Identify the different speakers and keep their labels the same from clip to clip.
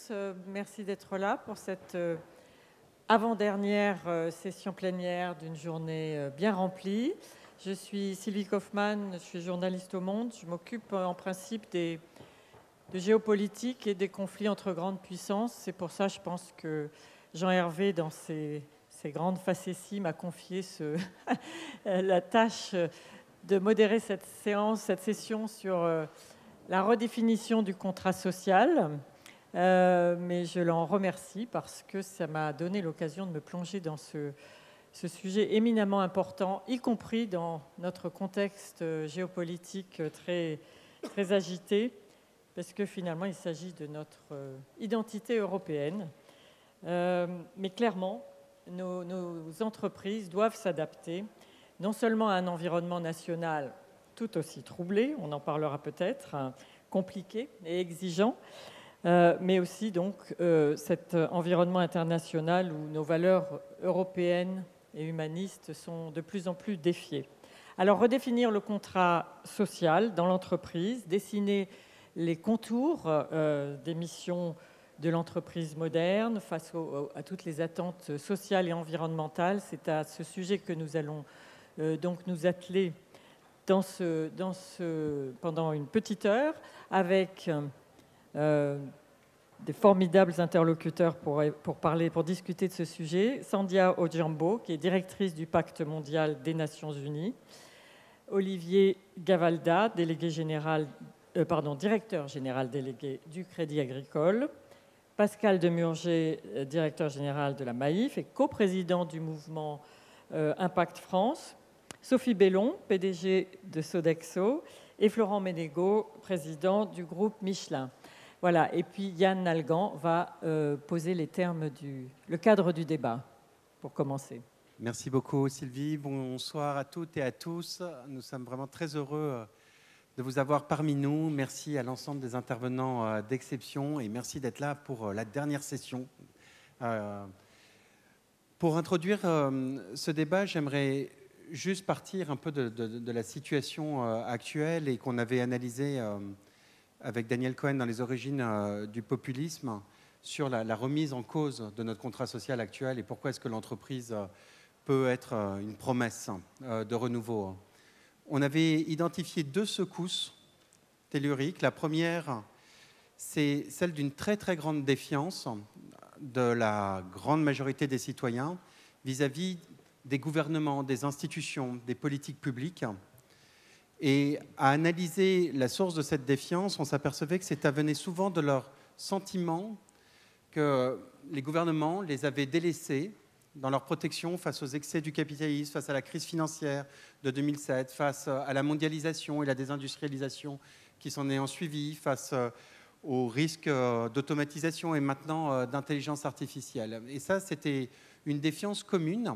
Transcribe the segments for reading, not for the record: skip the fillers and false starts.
Speaker 1: tous. Merci d'être là pour cette avant-dernière session plénière d'une journée bien remplie. Je suis Sylvie Kaufmann, je suis journaliste au Monde. Je m'occupe en principe de géopolitique et des conflits entre grandes puissances. C'est pour ça, je pense, que Jean Hervé, dans ses grandes facéties, m'a confié la tâche de modérer cette session sur la redéfinition du contrat social. Mais je l'en remercie parce que ça m'a donné l'occasion de me plonger dans ce sujet éminemment important, y compris dans notre contexte géopolitique très, très agité, parce que finalement, il s'agit de notre identité européenne. Mais clairement, nos entreprises doivent s'adapter, non seulement à un environnement national tout aussi troublé, on en parlera peut-être, compliqué et exigeant, mais aussi donc cet environnement international où nos valeurs européennes et humanistes sont de plus en plus défiées. Alors redéfinir le contrat social dans l'entreprise, dessiner les contours des missions de l'entreprise moderne face à toutes les attentes sociales et environnementales, c'est à ce sujet que nous allons donc nous atteler pendant une petite heure avec des formidables interlocuteurs pour discuter de ce sujet. Sandhya Odhiambo, qui est directrice du Pacte mondial des Nations Unies. Olivier Gavalda, directeur général délégué du Crédit Agricole. Pascal Demurger, directeur général de la Maïf et coprésident du mouvement Impact France. Sophie Bellon, PDG de Sodexo, et Florent Ménégo, président du groupe Michelin. Voilà, et puis Yann Nalgan va poser le cadre du débat pour commencer.
Speaker 2: Merci beaucoup Sylvie, bonsoir à toutes et à tous. Nous sommes vraiment très heureux de vous avoir parmi nous. Merci à l'ensemble des intervenants d'exception et merci d'être là pour la dernière session. Pour introduire ce débat, j'aimerais juste partir un peu de la situation actuelle et qu'on avait analysée avec Daniel Cohen dans les origines du populisme sur la remise en cause de notre contrat social actuel et pourquoi est-ce que l'entreprise peut être une promesse de renouveau. On avait identifié 2 secousses telluriques. La première, c'est celle d'une très très grande défiance de la grande majorité des citoyens vis-à-vis des gouvernements, des institutions, des politiques publiques. Et à analyser la source de cette défiance, on s'apercevait que ça venait souvent de leur sentiment que les gouvernements les avaient délaissés dans leur protection face aux excès du capitalisme, face à la crise financière de 2007, face à la mondialisation et la désindustrialisation qui s'en est ensuivie, face aux risques d'automatisation et maintenant d'intelligence artificielle. Et ça, c'était une défiance commune.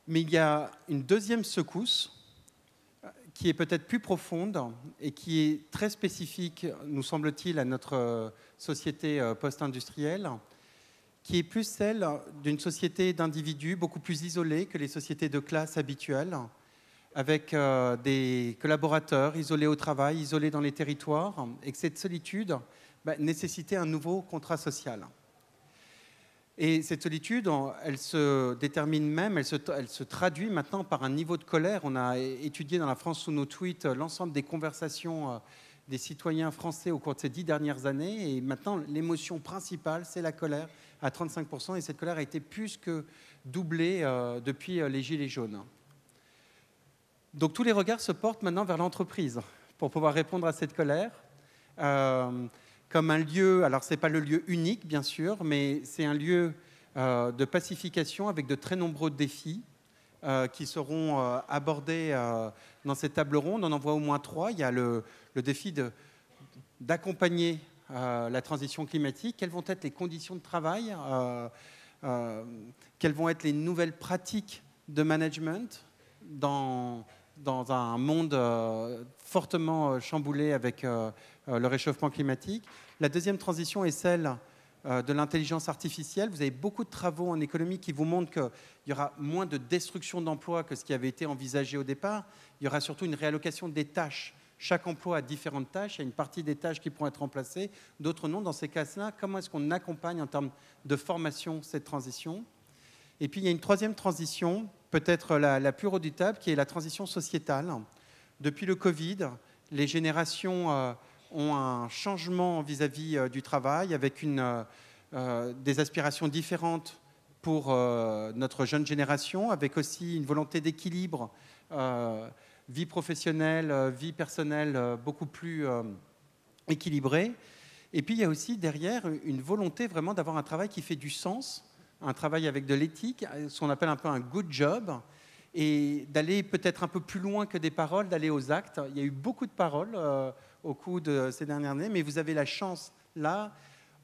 Speaker 2: Mais il y a une deuxième secousse qui est peut-être plus profonde et qui est très spécifique, nous semble-t-il, à notre société post-industrielle, qui est plus celle d'une société d'individus beaucoup plus isolés que les sociétés de classe habituelles, avec des collaborateurs isolés au travail, isolés dans les territoires, et que cette solitude nécessitait un nouveau contrat social. Et cette solitude, elle se détermine même, elle se traduit maintenant par un niveau de colère. On a étudié dans la France sous nos tweets l'ensemble des conversations des citoyens français au cours de ces 10 dernières années. Et maintenant, l'émotion principale, c'est la colère à 35%. Et cette colère a été plus que doublée depuis les Gilets jaunes. Donc tous les regards se portent maintenant vers l'entreprise pour pouvoir répondre à cette colère. Comme un lieu, alors ce n'est pas le lieu unique bien sûr, mais c'est un lieu de pacification avec de très nombreux défis qui seront abordés dans cette table ronde. On en voit au moins 3. Il y a le défi d'accompagner la transition climatique. Quelles vont être les conditions de travail quelles vont être les nouvelles pratiques de management dans un monde fortement chamboulé avec le réchauffement climatique. La deuxième transition est celle de l'intelligence artificielle. Vous avez beaucoup de travaux en économie qui vous montrent qu'il y aura moins de destruction d'emplois que ce qui avait été envisagé au départ. Il y aura surtout une réallocation des tâches chaque emploi a différentes tâches, il y a une partie des tâches qui pourront être remplacées, d'autres non. Dans ces cas-là, comment est-ce qu'on accompagne en termes de formation cette transition? Et puis il y a une troisième transition, peut-être la plus redoutable, qui est la transition sociétale. Depuis le Covid, les générations ont un changement vis-à-vis du travail, avec des aspirations différentes pour notre jeune génération, avec aussi une volonté d'équilibre, vie professionnelle, vie personnelle beaucoup plus équilibrée. Et puis il y a aussi derrière une volonté vraiment d'avoir un travail qui fait du sens, un travail avec de l'éthique, ce qu'on appelle un peu un good job, et d'aller peut-être un peu plus loin que des paroles, d'aller aux actes. Il y a eu beaucoup de paroles au cours de ces dernières années, mais vous avez la chance, là,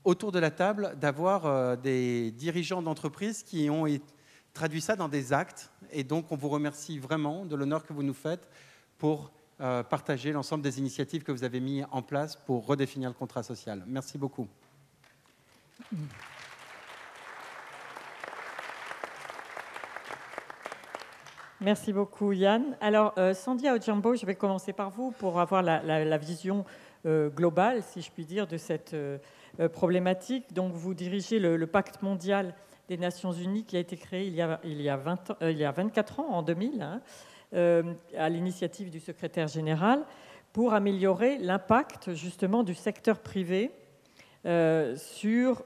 Speaker 2: autour de la table, d'avoir des dirigeants d'entreprises qui ont traduit ça dans des actes. Et donc, on vous remercie vraiment de l'honneur que vous nous faites pour partager l'ensemble des initiatives que vous avez mises en place pour redéfinir le contrat social. Merci beaucoup.
Speaker 1: Merci beaucoup, Yann. Alors, Sandhya Odhiambo, je vais commencer par vous pour avoir la vision globale, si je puis dire, de cette problématique. Donc, vous dirigez le Pacte mondial des Nations Unies qui a été créé il y a 24 ans, en 2000, hein, à l'initiative du secrétaire général, pour améliorer l'impact justement du secteur privé sur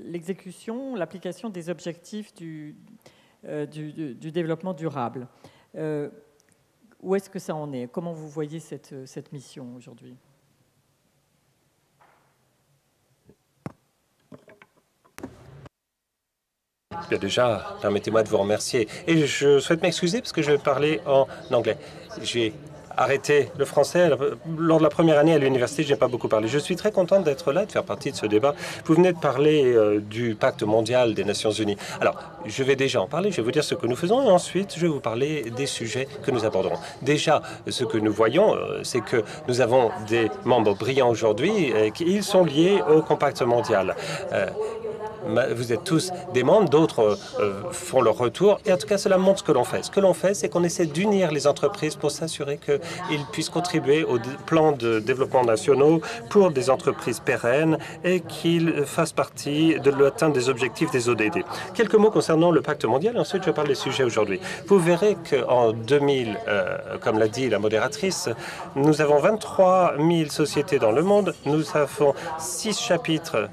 Speaker 1: l'exécution, l'application des objectifs du développement durable. Où est-ce que ça en est? Comment vous voyez cette mission aujourd'hui?
Speaker 3: Bien, déjà, permettez-moi de vous remercier. Et je souhaite m'excuser parce que je vais parler en anglais. J'ai arrêté le français lors de la première année à l'université. Je n'ai pas beaucoup parlé. Je suis très contente d'être là et de faire partie de ce débat. Vous venez de parler du Pacte mondial des Nations Unies. Alors, je vais déjà en parler. Je vais vous dire ce que nous faisons et ensuite, je vais vous parler des sujets que nous aborderons. Déjà, ce que nous voyons, c'est que nous avons des membres brillants aujourd'hui et qu'ils sont liés au Pacte mondial. Vous êtes tous des membres, d'autres font leur retour. Et en tout cas, cela montre ce que l'on fait. Ce que l'on fait, c'est qu'on essaie d'unir les entreprises pour s'assurer qu'ils puissent contribuer aux plans de développement nationaux pour des entreprises pérennes et qu'ils fassent partie de l'atteinte des objectifs des ODD. Quelques mots concernant le Pacte mondial, et ensuite je parle des sujets aujourd'hui. Vous verrez qu'en 2000, comme l'a dit la modératrice, nous avons 23 000 sociétés dans le monde. Nous avons 6 chapitres,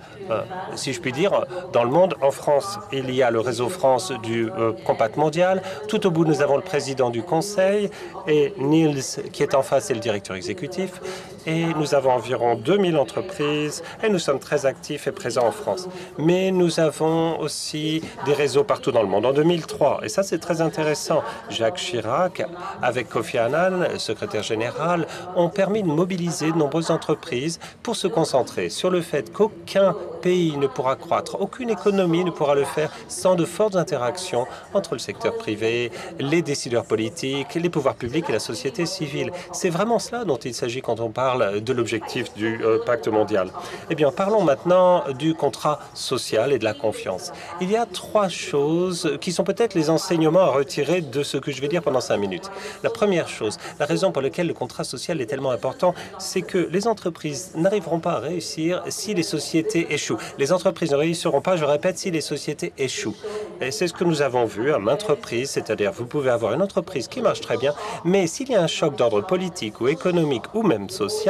Speaker 3: si je puis dire, dans le monde. En France, il y a le réseau France du Compact mondial. Tout au bout, nous avons le président du Conseil et Niels, qui est en face, est le directeur exécutif. Et nous avons environ 2000 entreprises et nous sommes très actifs et présents en France. Mais nous avons aussi des réseaux partout dans le monde. En 2003, et ça c'est très intéressant, Jacques Chirac, avec Kofi Annan, secrétaire général, ont permis de mobiliser de nombreuses entreprises pour se concentrer sur le fait qu'aucun pays ne pourra croître, aucune économie ne pourra le faire sans de fortes interactions entre le secteur privé, les décideurs politiques, les pouvoirs publics et la société civile. C'est vraiment cela dont il s'agit quand on parle de l'objectif du Pacte mondial. Eh bien, parlons maintenant du contrat social et de la confiance. Il y a 3 choses qui sont peut-être les enseignements à retirer de ce que je vais dire pendant 5 minutes. La première chose, la raison pour laquelle le contrat social est tellement important, c'est que les entreprises n'arriveront pas à réussir si les sociétés échouent. Les entreprises ne réussiront pas, je répète, si les sociétés échouent. Et c'est ce que nous avons vu à maintes reprises, c'est-à-dire vous pouvez avoir une entreprise qui marche très bien, mais s'il y a un choc d'ordre politique ou économique ou même social,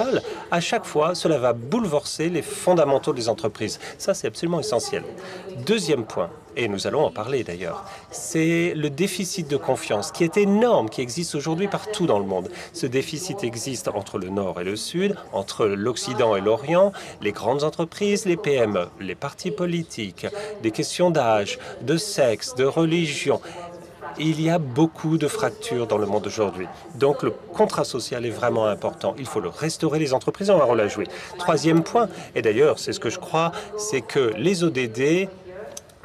Speaker 3: à chaque fois, cela va bouleverser les fondamentaux des entreprises. Ça, c'est absolument essentiel. Deuxième point, et nous allons en parler d'ailleurs, c'est le déficit de confiance qui est énorme, qui existe aujourd'hui partout dans le monde. Ce déficit existe entre le Nord et le Sud, entre l'Occident et l'Orient, les grandes entreprises, les PME, les partis politiques, des questions d'âge, de sexe, de religion. Il y a beaucoup de fractures dans le monde aujourd'hui. Donc, le contrat social est vraiment important. Il faut le restaurer. Les entreprises ont un rôle à jouer. Troisième point, et d'ailleurs, c'est ce que je crois, c'est que les ODD,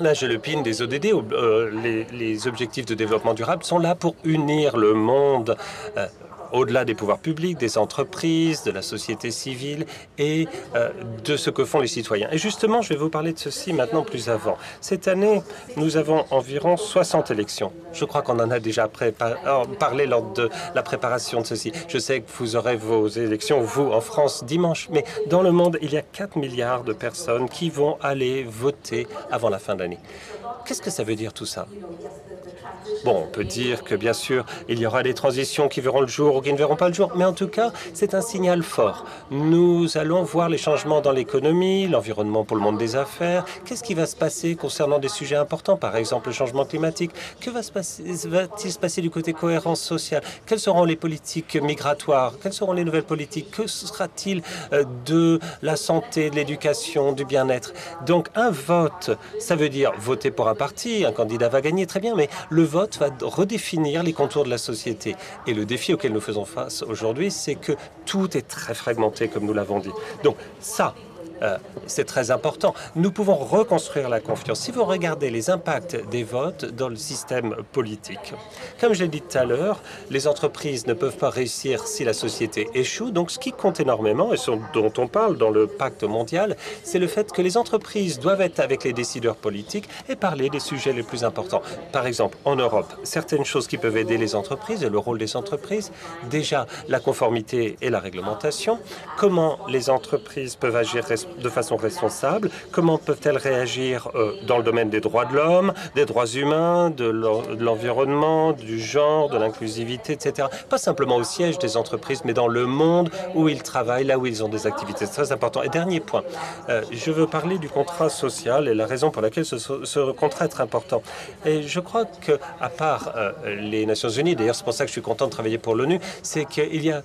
Speaker 3: là, j'ai le pin des ODD, les objectifs de développement durable, sont là pour unir le monde. au-delà des pouvoirs publics, des entreprises, de la société civile et de ce que font les citoyens. Et justement, je vais vous parler de ceci maintenant plus avant. Cette année, nous avons environ 60 élections. Je crois qu'on en a déjà parlé lors de la préparation de ceci. Je sais que vous aurez vos élections, vous, en France, dimanche, mais dans le monde, il y a 4 milliards de personnes qui vont aller voter avant la fin de l'année. Qu'est-ce que ça veut dire tout ça? Bon, on peut dire que, bien sûr, il y aura des transitions qui verront le jour ou qui ne verront pas le jour, mais en tout cas, c'est un signal fort. Nous allons voir les changements dans l'économie, l'environnement pour le monde des affaires. Qu'est-ce qui va se passer concernant des sujets importants, par exemple le changement climatique? Que va-t-il se passer du côté cohérence sociale? Quelles seront les politiques migratoires? Quelles seront les nouvelles politiques? Que sera-t-il de la santé, de l'éducation, du bien-être? Donc, un vote, ça veut dire voter pour un parti, un candidat va gagner, très bien, mais le vote va redéfinir les contours de la société. Et le défi auquel nous faisons face aujourd'hui, c'est que tout est très fragmenté, comme nous l'avons dit. Donc ça, c'est très important. Nous pouvons reconstruire la confiance. Si vous regardez les impacts des votes dans le système politique, comme je l'ai dit tout à l'heure, les entreprises ne peuvent pas réussir si la société échoue. Donc, ce qui compte énormément, et ce dont on parle dans le pacte mondial, c'est le fait que les entreprises doivent être avec les décideurs politiques et parler des sujets les plus importants. Par exemple, en Europe, certaines choses qui peuvent aider les entreprises et le rôle des entreprises, déjà la conformité et la réglementation, comment les entreprises peuvent agir de façon responsable, comment peuvent-elles réagir dans le domaine des droits de l'homme, des droits humains, de l'environnement, du genre, de l'inclusivité, etc. Pas simplement au siège des entreprises, mais dans le monde où ils travaillent, là où ils ont des activités. C'est très important. Et dernier point, je veux parler du contrat social et la raison pour laquelle ce contrat est très important. Et je crois qu'à part les Nations Unies, d'ailleurs c'est pour ça que je suis content de travailler pour l'ONU, c'est qu'il y a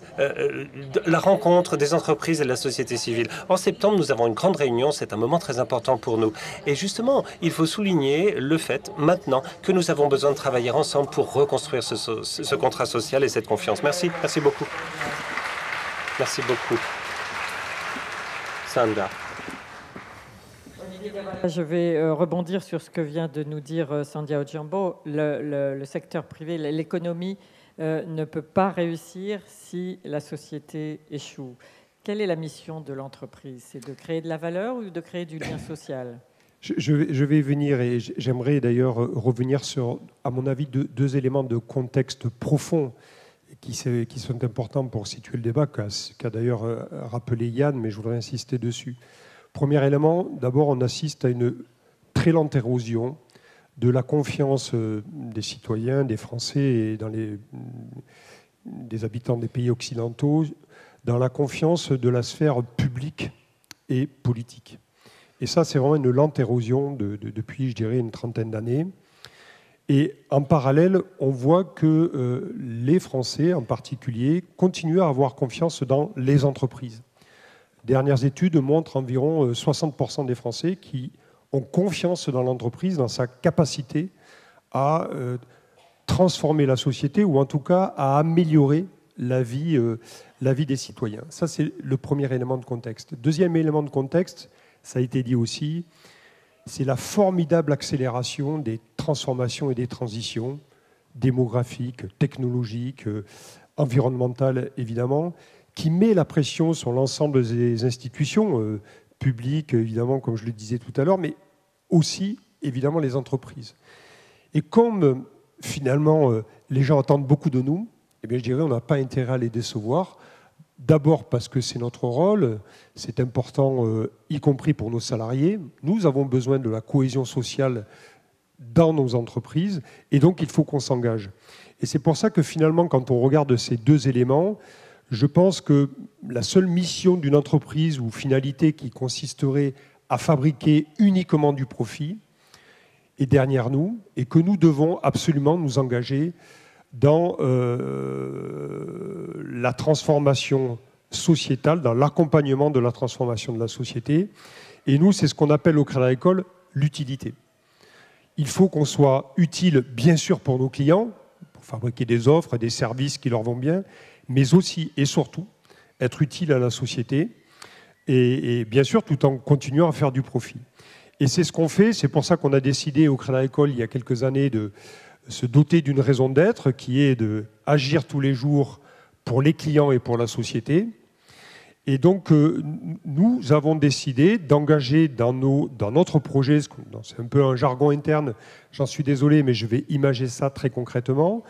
Speaker 3: la rencontre des entreprises et de la société civile. En septembre, nous avons une grande réunion, c'est un moment très important pour nous. Et justement, il faut souligner le fait maintenant que nous avons besoin de travailler ensemble pour reconstruire ce contrat social et cette confiance. Merci, merci beaucoup. Merci beaucoup. Sandra.
Speaker 1: Je vais rebondir sur ce que vient de nous dire Sandhya Odhiambo. Le secteur privé, l'économie ne peut pas réussir si la société échoue. Quelle est la mission de l'entreprise? C'est de créer de la valeur ou de créer du lien social?
Speaker 4: Je vais venir et j'aimerais d'ailleurs revenir sur, à mon avis, deux éléments de contexte profond qui sont importants pour situer le débat, qu'a d'ailleurs rappelé Yann, mais je voudrais insister dessus. Premier élément, d'abord, on assiste à une très lente érosion de la confiance des citoyens, des Français et des habitants des pays occidentaux dans la confiance de la sphère publique et politique. Et ça, c'est vraiment une lente érosion depuis, je dirais, une trentaine d'années. Et en parallèle, on voit que les Français, en particulier, continuent à avoir confiance dans les entreprises. Dernières études montrent environ 60% des Français qui ont confiance dans l'entreprise, dans sa capacité à transformer la société ou en tout cas à améliorer la vie des citoyens. Ça, c'est le premier élément de contexte. Deuxième élément de contexte, ça a été dit aussi, c'est la formidable accélération des transformations et des transitions démographiques, technologiques, environnementales, évidemment, qui met la pression sur l'ensemble des institutions publiques, évidemment, comme je le disais tout à l'heure, mais aussi, évidemment, les entreprises. Et comme, finalement, les gens attendent beaucoup de nous, eh bien, je dirais on n'a pas intérêt à les décevoir. D'abord parce que c'est notre rôle, c'est important, y compris pour nos salariés. Nous avons besoin de la cohésion sociale dans nos entreprises, et donc il faut qu'on s'engage. Et c'est pour ça que finalement, quand on regarde ces deux éléments, je pense que la seule mission d'une entreprise ou finalité qui consisterait à fabriquer uniquement du profit est derrière nous, et que nous devons absolument nous engager dans la transformation sociétale, dans l'accompagnement de la transformation de la société. Et nous, c'est ce qu'on appelle au Crédit Agricole l'utilité. Il faut qu'on soit utile, bien sûr, pour nos clients, pour fabriquer des offres, des services qui leur vont bien, mais aussi et surtout être utile à la société et bien sûr, tout en continuant à faire du profit. Et c'est ce qu'on fait, c'est pour ça qu'on a décidé au Crédit Agricole, il y a quelques années, de se doter d'une raison d'être qui est d'agir tous les jours pour les clients et pour la société. Et donc, nous avons décidé d'engager dans notre projet, c'est un peu un jargon interne, j'en suis désolé, mais je vais imager ça très concrètement,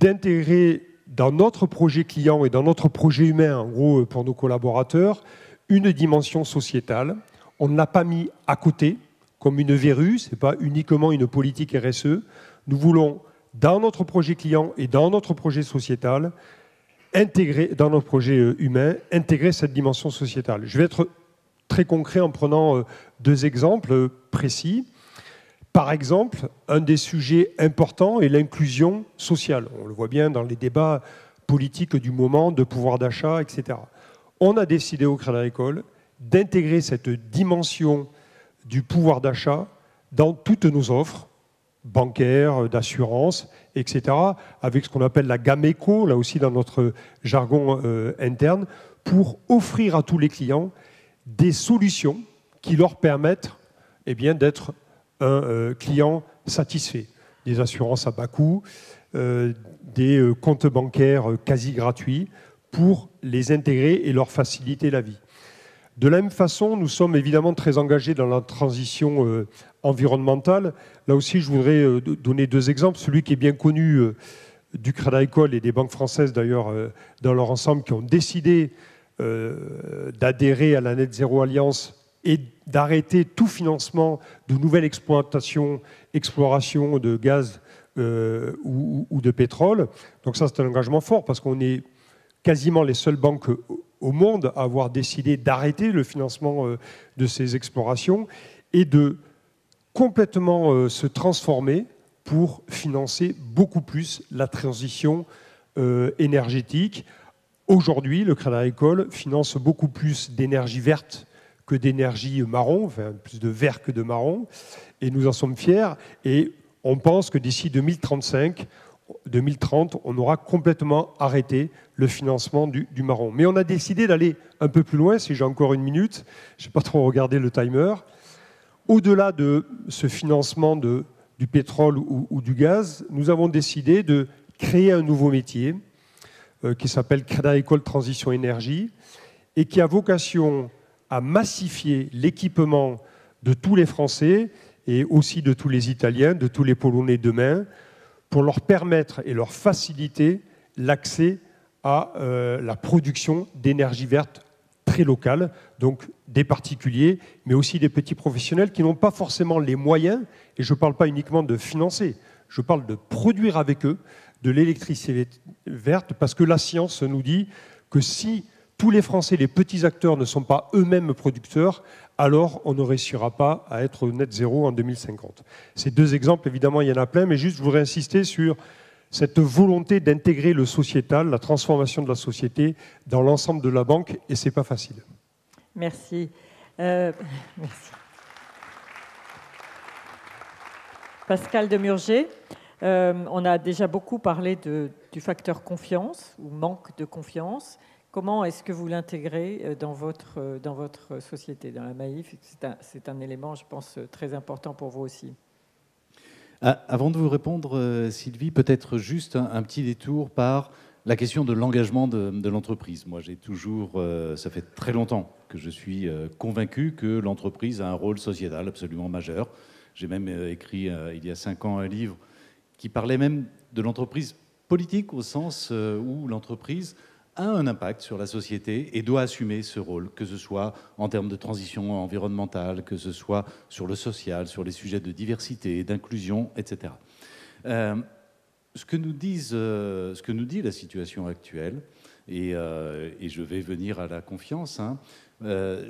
Speaker 4: d'intégrer dans notre projet client et dans notre projet humain, en gros pour nos collaborateurs, une dimension sociétale. On ne l'a pas mis à côté, comme une verrue, ce n'est pas uniquement une politique RSE. Nous voulons, dans notre projet client et dans notre projet sociétal, intégrer, dans notre projet humain, intégrer cette dimension sociétale. Je vais être très concret en prenant 2 exemples précis. Par exemple, un des sujets importants est l'inclusion sociale. On le voit bien dans les débats politiques du moment, de pouvoir d'achat, etc. On a décidé au Crédit Agricole d'intégrer cette dimension du pouvoir d'achat dans toutes nos offres, bancaires, d'assurance, etc., avec ce qu'on appelle la gamme éco, là aussi dans notre jargon interne, pour offrir à tous les clients des solutions qui leur permettent d'être un client satisfait. Des assurances à bas coût, des comptes bancaires quasi gratuits pour les intégrer et leur faciliter la vie. De la même façon, nous sommes évidemment très engagés dans la transition environnementale. Là aussi, je voudrais donner 2 exemples. Celui qui est bien connu du Crédit Agricole et des banques françaises, d'ailleurs, dans leur ensemble, qui ont décidé d'adhérer à la Net Zero Alliance et d'arrêter tout financement de nouvelles explorations de gaz ou de pétrole. Donc ça, c'est un engagement fort parce qu'on est quasiment les seules banques au monde à avoir décidé d'arrêter le financement de ces explorations et de complètement se transformer pour financer beaucoup plus la transition énergétique. Aujourd'hui, le Crédit Agricole finance beaucoup plus d'énergie verte que d'énergie marron, enfin plus de vert que de marron, et nous en sommes fiers. Et on pense que d'ici 2030, on aura complètement arrêté le financement du marron. Mais on a décidé d'aller un peu plus loin, si j'ai encore 1 minute, je n'ai pas trop regardé le timer. Au-delà de ce financement du pétrole ou du gaz, nous avons décidé de créer un nouveau métier qui s'appelle Crédit Agricole Transition Énergie et qui a vocation à massifier l'équipement de tous les Français et aussi de tous les Italiens, de tous les Polonais demain, pour leur permettre et leur faciliter l'accès à la production d'énergie verte très locale, donc des particuliers, mais aussi des petits professionnels qui n'ont pas forcément les moyens, et je ne parle pas uniquement de financer, je parle de produire avec eux de l'électricité verte, parce que la science nous dit que si tous les Français, les petits acteurs ne sont pas eux-mêmes producteurs, alors on ne réussira pas à être net zéro en 2050. Ces 2 exemples, évidemment, il y en a plein, mais juste je voudrais insister sur cette volonté d'intégrer le sociétal, la transformation de la société dans l'ensemble de la banque, et ce n'est pas facile.
Speaker 1: Merci. Merci. Pascal Demurger, on a déjà beaucoup parlé du facteur confiance ou manque de confiance. Comment est-ce que vous l'intégrez dans votre société, dans la Maïf? C'est un élément, je pense, très important pour vous aussi.
Speaker 5: Avant de vous répondre, Sylvie, peut-être juste un petit détour par la question de l'engagement de l'entreprise. Moi, j'ai toujours, ça fait très longtemps que je suis convaincu que l'entreprise a un rôle sociétal absolument majeur. J'ai même écrit, il y a 5 ans, un livre qui parlait même de l'entreprise politique au sens où l'entreprise a un impact sur la société et doit assumer ce rôle, que ce soit en termes de transition environnementale, que ce soit sur le social, sur les sujets de diversité, d'inclusion, etc. Ce que nous dit la situation actuelle, et je vais venir à la confiance,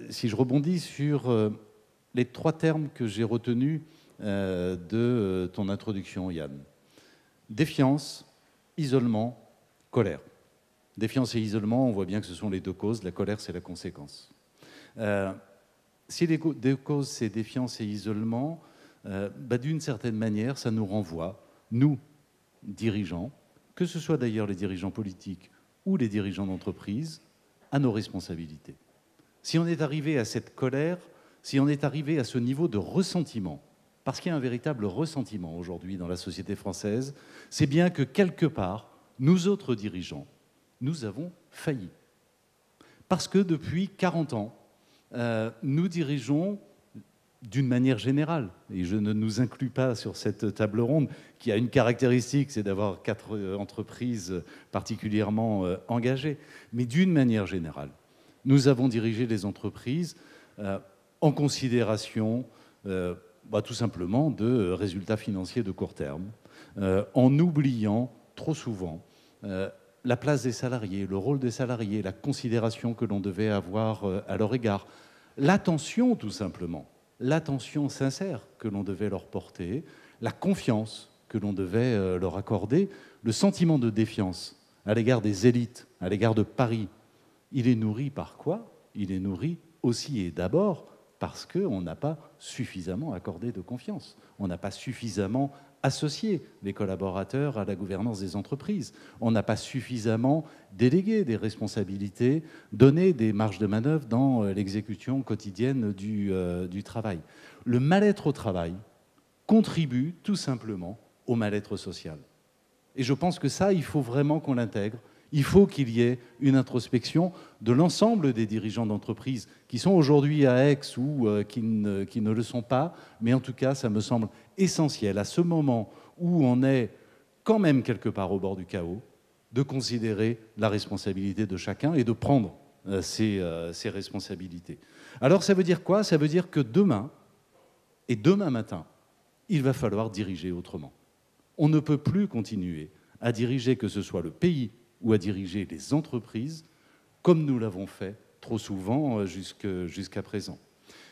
Speaker 5: si je rebondis sur les 3 termes que j'ai retenus de ton introduction, Yann. Défiance, isolement, colère. Défiance et isolement, on voit bien que ce sont les 2 causes. La colère, c'est la conséquence. Si les 2 causes, c'est défiance et isolement, d'une certaine manière, ça nous renvoie, nous, dirigeants, que ce soit d'ailleurs les dirigeants politiques ou les dirigeants d'entreprise, à nos responsabilités. Si on est arrivé à cette colère, si on est arrivé à ce niveau de ressentiment, parce qu'il y a un véritable ressentiment aujourd'hui dans la société française, c'est bien que quelque part, nous autres dirigeants, nous avons failli. Parce que depuis 40 ans, nous dirigeons d'une manière générale, et je ne nous inclus pas sur cette table ronde, qui a une caractéristique, c'est d'avoir 4 entreprises particulièrement engagées, mais d'une manière générale, nous avons dirigé les entreprises en considération tout simplement de résultats financiers de court terme, en oubliant trop souvent la place des salariés, le rôle des salariés, la considération que l'on devait avoir à leur égard, l'attention tout simplement, l'attention sincère que l'on devait leur porter, la confiance que l'on devait leur accorder, le sentiment de défiance à l'égard des élites, à l'égard de Paris. Il est nourri par quoi? Il est nourri aussi et d'abord parce qu'on n'a pas suffisamment accordé de confiance. On n'a pas suffisamment associé les collaborateurs à la gouvernance des entreprises. On n'a pas suffisamment délégué des responsabilités, donné des marges de manœuvre dans l'exécution quotidienne du travail. Le mal-être au travail contribue tout simplement au mal-être social. Et je pense que ça, il faut vraiment qu'on l'intègre. Il faut qu'il y ait une introspection de l'ensemble des dirigeants d'entreprise qui sont aujourd'hui à Aix ou qui ne le sont pas. Mais en tout cas, ça me semble essentiel, à ce moment où on est quand même quelque part au bord du chaos, de considérer la responsabilité de chacun et de prendre ses responsabilités. Alors ça veut dire quoi? Ça veut dire que demain, et demain matin, il va falloir diriger autrement. On ne peut plus continuer à diriger, que ce soit le pays ou à diriger les entreprises, comme nous l'avons fait trop souvent jusqu'à présent.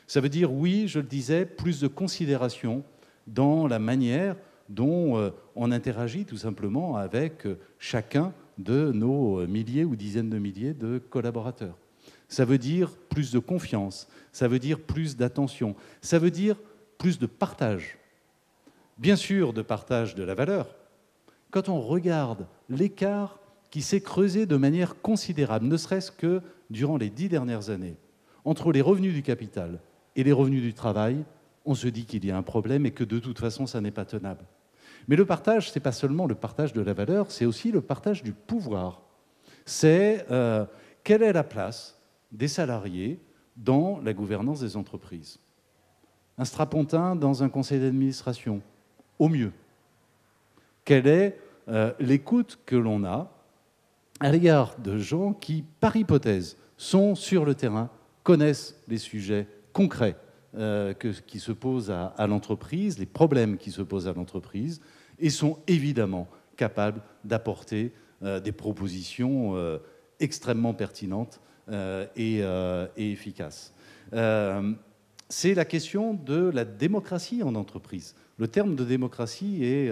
Speaker 5: Ça veut dire, oui, je le disais, plus de considération dans la manière dont on interagit tout simplement avec chacun de nos milliers ou dizaines de milliers de collaborateurs. Ça veut dire plus de confiance, ça veut dire plus d'attention, ça veut dire plus de partage. Bien sûr, de partage de la valeur. Quand on regarde l'écart qui s'est creusé de manière considérable, ne serait-ce que durant les 10 dernières années, entre les revenus du capital et les revenus du travail, on se dit qu'il y a un problème et que de toute façon, ça n'est pas tenable. Mais le partage, ce n'est pas seulement le partage de la valeur, c'est aussi le partage du pouvoir. C'est quelle est la place des salariés dans la gouvernance des entreprises. Un strapontin dans un conseil d'administration, au mieux. Quelle est l'écoute que l'on a à l'égard de gens qui, par hypothèse, sont sur le terrain, connaissent les sujets concrets qui se posent à l'entreprise, les problèmes qui se posent à l'entreprise, et sont évidemment capables d'apporter des propositions extrêmement pertinentes et efficaces. C'est la question de la démocratie en entreprise. Le terme de démocratie est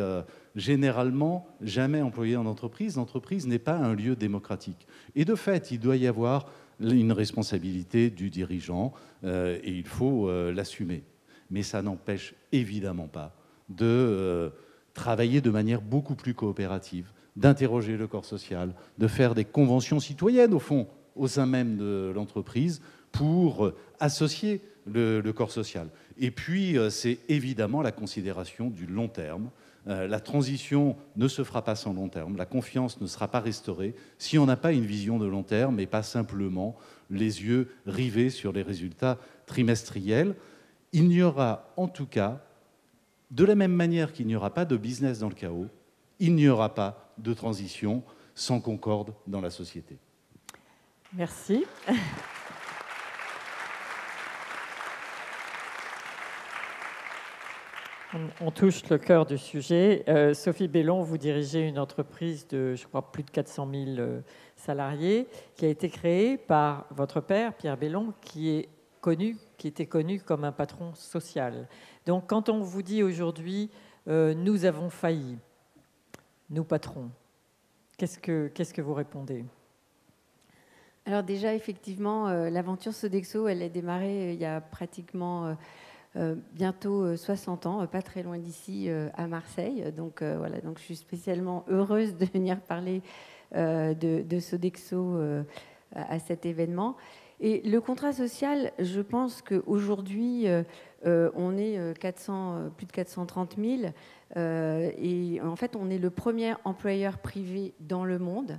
Speaker 5: généralement jamais employé en entreprise. L'entreprise n'est pas un lieu démocratique. Et de fait, il doit y avoir une responsabilité du dirigeant et il faut l'assumer. Mais ça n'empêche évidemment pas de travailler de manière beaucoup plus coopérative, d'interroger le corps social, de faire des conventions citoyennes, au fond, au sein même de l'entreprise, pour associer le corps social. Et puis, c'est évidemment la considération du long terme. La transition ne se fera pas sans long terme. La confiance ne sera pas restaurée si on n'a pas une vision de long terme et pas simplement les yeux rivés sur les résultats trimestriels. Il n'y aura en tout cas, de la même manière qu'il n'y aura pas de business dans le chaos, il n'y aura pas de transition sans concorde dans la société.
Speaker 1: Merci. On touche le cœur du sujet. Sophie Bellon, vous dirigez une entreprise de, je crois, plus de 400 000 salariés qui a été créée par votre père, Pierre Bellon, qui était connu comme un patron social. Donc, quand on vous dit aujourd'hui « nous avons failli », nous patrons, qu'est-ce que vous répondez ?
Speaker 6: Alors déjà, effectivement, l'aventure Sodexo, elle a démarré il y a pratiquement bientôt 60 ans, pas très loin d'ici, à Marseille. Donc voilà, donc je suis spécialement heureuse de venir parler de Sodexo à cet événement. Et le contrat social, je pense qu'aujourd'hui, on est plus de 430 000. Et en fait, on est le premier employeur privé dans le monde.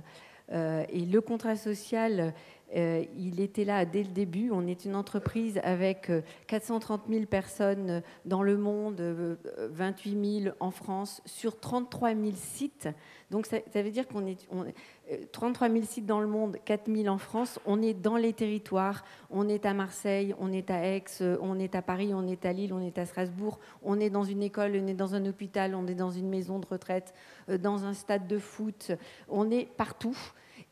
Speaker 6: Et le contrat social, il était là dès le début. On est une entreprise avec 430 000 personnes dans le monde, 28 000 en France, sur 33 000 sites. Donc ça veut dire qu'on est 33 000 sites dans le monde, 4 000 en France. On est dans les territoires. On est à Marseille, on est à Aix, on est à Paris, on est à Lille, on est à Strasbourg. On est dans une école, on est dans un hôpital, on est dans une maison de retraite, dans un stade de foot. On est partout.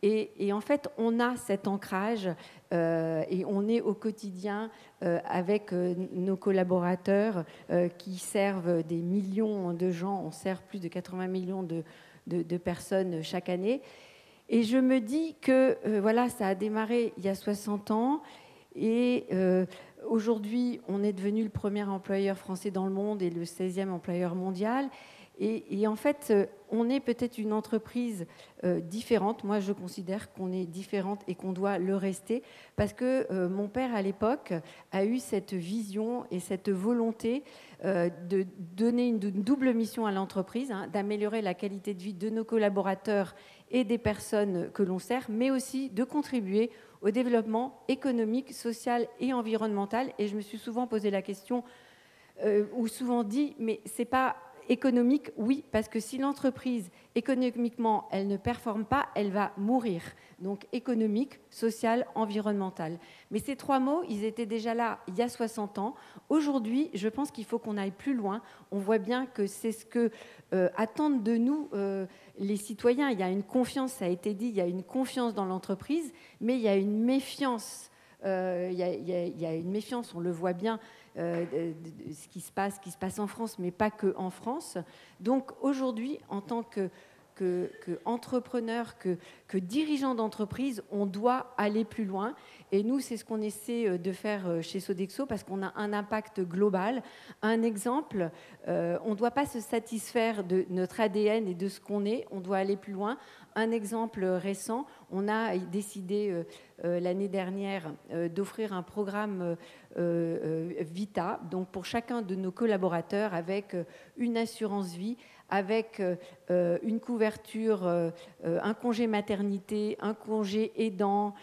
Speaker 6: Et en fait, on a cet ancrage et on est au quotidien avec nos collaborateurs qui servent des millions de gens. On sert plus de 80 millions de personnes chaque année. Et je me dis que voilà, ça a démarré il y a 60 ans. Et aujourd'hui, on est devenu le premier employeur français dans le monde et le 16e employeur mondial. Et en fait, on est peut-être une entreprise différente. Moi, je considère qu'on est différente et qu'on doit le rester parce que mon père, à l'époque, a eu cette vision et cette volonté de donner une double mission à l'entreprise, hein, d'améliorer la qualité de vie de nos collaborateurs et des personnes que l'on sert, mais aussi de contribuer au développement économique, social et environnemental. Et je me suis souvent posé la question, ou souvent dit, mais c'est pas économique, oui, parce que si l'entreprise, économiquement, elle ne performe pas, elle va mourir. Donc économique, social, environnemental. Mais ces trois mots, ils étaient déjà là il y a 60 ans. Aujourd'hui, je pense qu'il faut qu'on aille plus loin. On voit bien que c'est ce que attendent de nous les citoyens. Il y a une confiance, ça a été dit, il y a une confiance dans l'entreprise, mais il y a une méfiance. Il y a une méfiance, on le voit bien, ce qui se passe en France, mais pas que en France. Donc aujourd'hui, en tant qu'entrepreneur, que dirigeant d'entreprise, on doit aller plus loin. Et nous, c'est ce qu'on essaie de faire chez Sodexo parce qu'on a un impact global. Un exemple, on ne doit pas se satisfaire de notre ADN et de ce qu'on est, on doit aller plus loin. Un exemple récent, on a décidé l'année dernière d'offrir un programme Vita, donc pour chacun de nos collaborateurs avec une assurance vie, avec une couverture, un congé maternité, un congé aidant,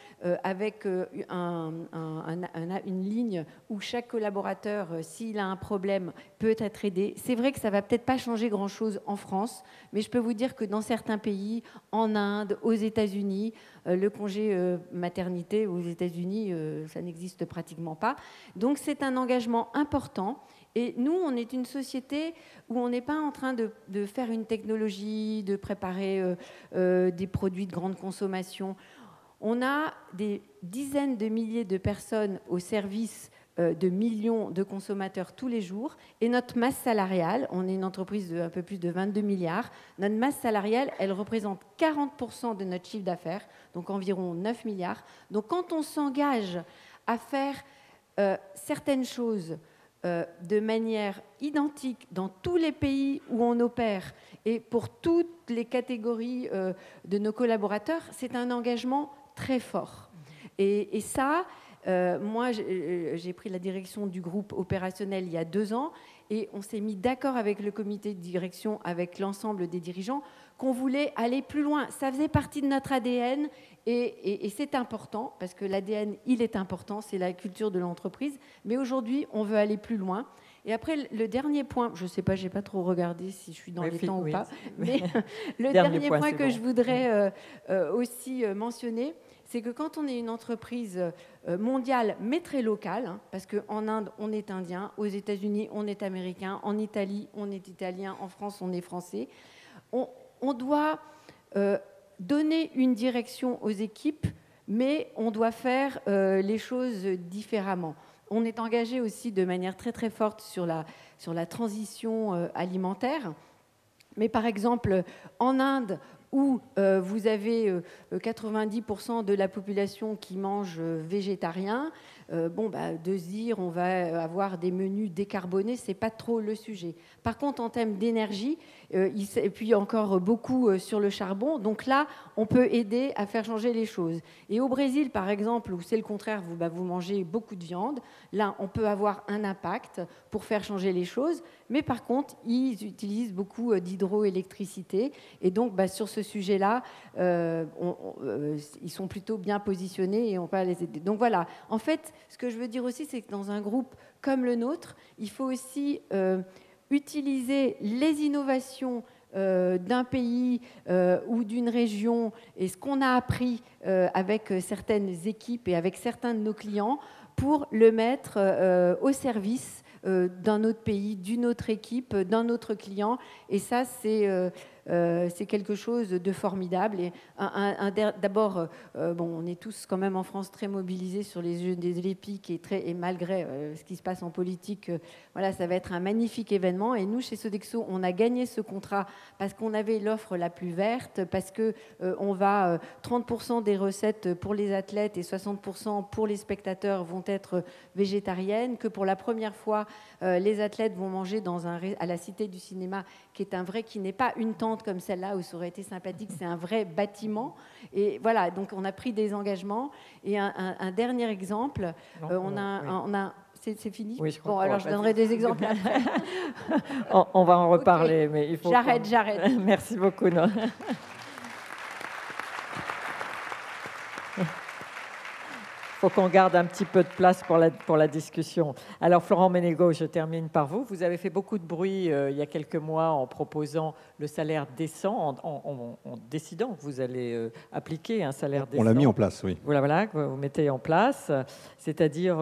Speaker 6: avec une ligne où chaque collaborateur, s'il a un problème, peut être aidé. C'est vrai que ça ne va peut-être pas changer grand-chose en France, mais je peux vous dire que dans certains pays, en Inde, aux États-Unis, le congé maternité aux États-Unis, ça n'existe pratiquement pas. Donc c'est un engagement important. Et nous, on est une société où on n'est pas en train de faire une technologie, de préparer des produits de grande consommation. On a des dizaines de milliers de personnes au service de millions de consommateurs tous les jours. Et notre masse salariale, on est une entreprise de un peu plus de 22 milliards, notre masse salariale, elle représente 40% de notre chiffre d'affaires, donc environ 9 milliards. Donc quand on s'engage à faire certaines choses de manière identique dans tous les pays où on opère et pour toutes les catégories de nos collaborateurs, c'est un engagement très fort. Et ça, moi, j'ai pris la direction du groupe opérationnel il y a 2 ans et on s'est mis d'accord avec le comité de direction, avec l'ensemble des dirigeants, qu'on voulait aller plus loin. Ça faisait partie de notre ADN et c'est important parce que l'ADN, il est important, c'est la culture de l'entreprise. Mais aujourd'hui, on veut aller plus loin. Et après, le dernier point, je ne sais pas, je n'ai pas trop regardé si je suis dans les temps ou pas, mais le dernier point que je voudrais aussi mentionner, c'est que quand on est une entreprise mondiale, mais très locale, hein, parce qu'en Inde, on est indien, aux États-Unis, on est américain, en Italie, on est italien, en France, on est français, on doit donner une direction aux équipes, mais on doit faire les choses différemment. On est engagé aussi de manière très très forte sur la transition alimentaire. Mais par exemple, en Inde, où vous avez 90% de la population qui mange végétarien, de se dire on va avoir des menus décarbonés, c'est pas trop le sujet. Par contre, en termes d'énergie, Et puis encore beaucoup sur le charbon. Donc là, on peut aider à faire changer les choses. Et au Brésil, par exemple, où c'est le contraire, vous mangez beaucoup de viande, là, on peut avoir un impact pour faire changer les choses. Mais par contre, ils utilisent beaucoup d'hydroélectricité. Et donc, sur ce sujet-là, ils sont plutôt bien positionnés et on peut les aider. Donc voilà. En fait, ce que je veux dire aussi, c'est que dans un groupe comme le nôtre, il faut aussi utiliser les innovations d'un pays ou d'une région et ce qu'on a appris avec certaines équipes et avec certains de nos clients pour le mettre au service d'un autre pays, d'une autre équipe, d'un autre client. Et ça, c'est quelque chose de formidable. Et d'abord, on est tous quand même en France très mobilisés sur les Jeux des Olympiques et malgré ce qui se passe en politique, voilà, ça va être un magnifique événement. Et nous, chez Sodexo, on a gagné ce contrat parce qu'on avait l'offre la plus verte, parce que on va 30% des recettes pour les athlètes et 60% pour les spectateurs vont être végétariennes, que pour la première fois, les athlètes vont manger à la Cité du Cinéma, qui n'est pas une tente comme celle-là où ça aurait été sympathique, c'est un vrai bâtiment. Et voilà, donc on a pris des engagements. Et un dernier exemple, c'est fini.
Speaker 1: Oui,
Speaker 6: bon, alors je donnerai des exemples après.
Speaker 1: On va en reparler, okay. Mais il faut.
Speaker 6: J'arrête.
Speaker 1: Merci beaucoup. Non. Il faut qu'on garde un petit peu de place pour la discussion. Alors, Florent Menegaux, je termine par vous. Vous avez fait beaucoup de bruit il y a quelques mois en proposant le salaire décent, en décidant que vous allez appliquer un salaire décent.
Speaker 7: On l'a mis en place, oui.
Speaker 1: Voilà, que vous mettez en place. C'est-à-dire,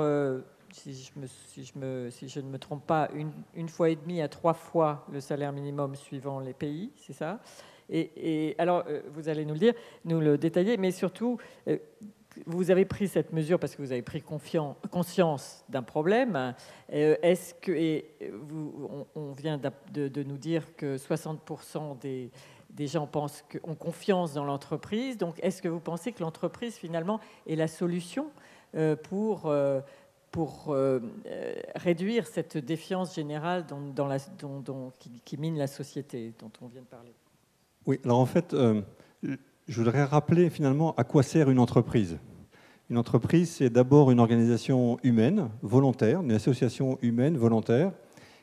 Speaker 1: si je ne me trompe pas, une fois et demie à 3 fois le salaire minimum suivant les pays, c'est ça ? Et alors, vous allez nous le dire, nous le détailler, mais surtout... Vous avez pris cette mesure parce que vous avez pris conscience d'un problème. Est-ce que on vient de nous dire que 60% des gens ont confiance dans l'entreprise. Donc, est-ce que vous pensez que l'entreprise finalement est la solution pour réduire cette défiance générale qui mine la société dont on vient de parler?
Speaker 7: Oui. Alors en fait. Je voudrais rappeler finalement à quoi sert une entreprise. Une entreprise, c'est d'abord une organisation humaine, volontaire, une association humaine, volontaire,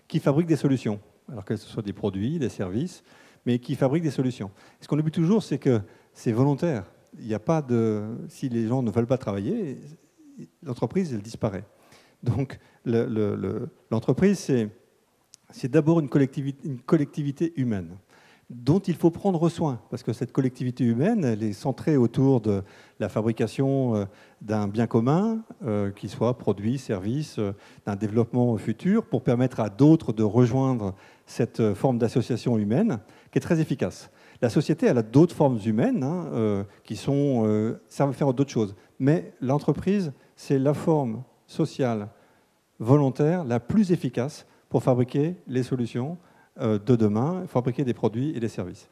Speaker 7: qui fabrique des solutions. Alors que ce soit des produits, des services, mais qui fabrique des solutions. Ce qu'on oublie toujours, c'est que c'est volontaire. Il n'y a pas de... Si les gens ne veulent pas travailler, l'entreprise, elle disparaît. Donc l'entreprise, c'est d'abord une collectivité humaine, dont il faut prendre soin, parce que cette collectivité humaine, elle est centrée autour de la fabrication d'un bien commun, qui soit produit, service, d'un développement futur, pour permettre à d'autres de rejoindre cette forme d'association humaine, qui est très efficace. La société, elle a d'autres formes humaines qui servent à faire d'autres choses. Mais l'entreprise, c'est la forme sociale, volontaire, la plus efficace pour fabriquer les solutions de demain, fabriquer des produits et des services.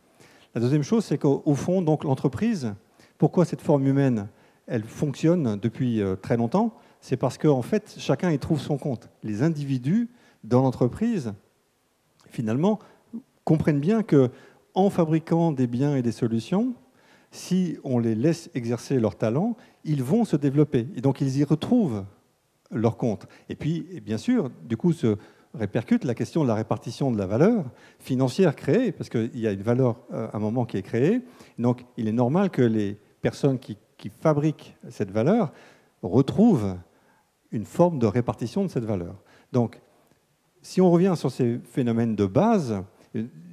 Speaker 7: La deuxième chose, c'est qu'au fond, donc, l'entreprise, pourquoi cette forme humaine, elle fonctionne depuis très longtemps, c'est parce qu'en fait, chacun y trouve son compte. Les individus dans l'entreprise, finalement, comprennent bien qu'en fabriquant des biens et des solutions, si on les laisse exercer leur talent, ils vont se développer. Et donc, ils y retrouvent leur compte. Et puis, bien sûr, du coup, répercute la question de la répartition de la valeur financière créée, parce qu'il y a une valeur à un moment qui est créée. Donc, il est normal que les personnes qui fabriquent cette valeur retrouvent une forme de répartition de cette valeur. Donc, si on revient sur ces phénomènes de base,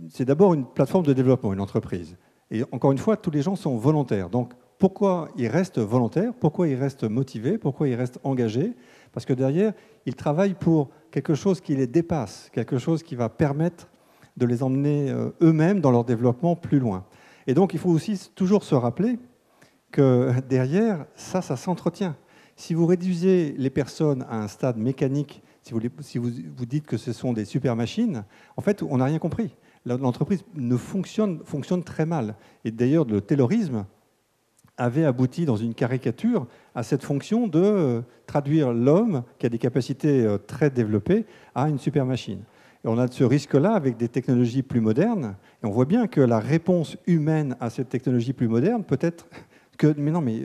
Speaker 7: c'est d'abord une plateforme de développement, une entreprise. Et encore une fois, tous les gens sont volontaires. Donc, pourquoi ils restent volontaires? Pourquoi ils restent motivés? Pourquoi ils restent engagés? Parce que derrière, ils travaillent pour quelque chose qui les dépasse, quelque chose qui va permettre de les emmener eux-mêmes dans leur développement plus loin. Et donc, il faut aussi toujours se rappeler que derrière, ça s'entretient. Si vous réduisez les personnes à un stade mécanique, si vous dites que ce sont des super machines, en fait, on n'a rien compris. L'entreprise fonctionne très mal. Et d'ailleurs, le taylorisme avait abouti dans une caricature à cette fonction de traduire l'homme, qui a des capacités très développées, à une super machine. Et on a ce risque-là avec des technologies plus modernes. Et on voit bien que la réponse humaine à cette technologie plus moderne peut être que, mais non, mais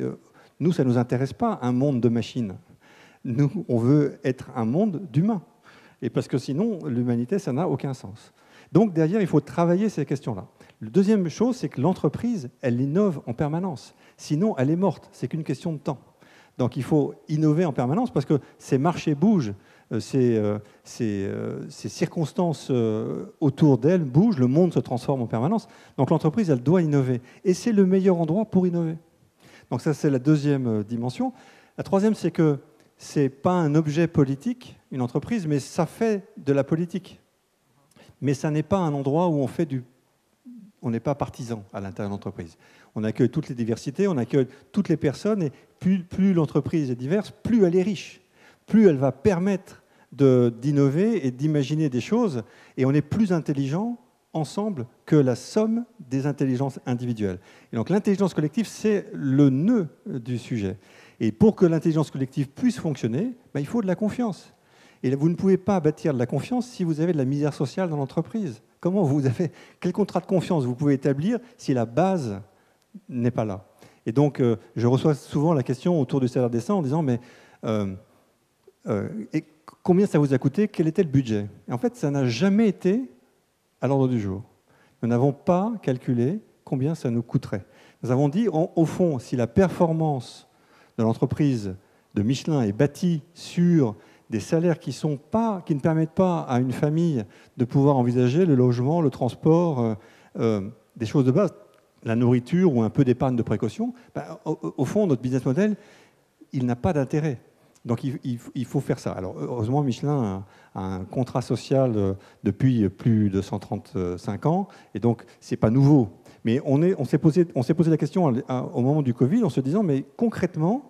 Speaker 7: nous, ça ne nous intéresse pas, un monde de machines. Nous, on veut être un monde d'humains. Et parce que sinon, l'humanité, ça n'a aucun sens. Donc, derrière, il faut travailler ces questions-là. La deuxième chose, c'est que l'entreprise, elle innove en permanence. Sinon, elle est morte. C'est qu'une question de temps. Donc, il faut innover en permanence parce que ces marchés bougent, ces circonstances autour d'elle bougent, le monde se transforme en permanence. Donc, l'entreprise, elle doit innover. Et c'est le meilleur endroit pour innover. Donc, ça, c'est la deuxième dimension. La troisième, c'est que ce n'est pas un objet politique, une entreprise, mais ça fait de la politique. Mais ça n'est pas un endroit où on n'est pas partisan à l'intérieur de l'entreprise. On accueille toutes les diversités, on accueille toutes les personnes, et plus l'entreprise est diverse, plus elle est riche, plus elle va permettre d'innover et d'imaginer des choses, et on est plus intelligent ensemble que la somme des intelligences individuelles. Et donc l'intelligence collective, c'est le nœud du sujet. Et pour que l'intelligence collective puisse fonctionner, il faut de la confiance. Et vous ne pouvez pas bâtir de la confiance si vous avez de la misère sociale dans l'entreprise. Quel contrat de confiance vous pouvez établir si la base n'est pas là? Et donc, je reçois souvent la question autour du salaire décent en disant, mais et combien ça vous a coûté? Quel était le budget? Et en fait, ça n'a jamais été à l'ordre du jour. Nous n'avons pas calculé combien ça nous coûterait. Nous avons dit, au fond, si la performance de l'entreprise de Michelin est bâtie sur des salaires qui ne permettent pas à une famille de pouvoir envisager le logement, le transport, des choses de base, la nourriture ou un peu d'épargne de précaution, au fond, notre business model, il n'a pas d'intérêt. Donc il faut faire ça. Alors heureusement, Michelin a un contrat social depuis plus de 135 ans, et donc c'est pas nouveau. Mais on s'est posé la question au moment du Covid en se disant, mais concrètement,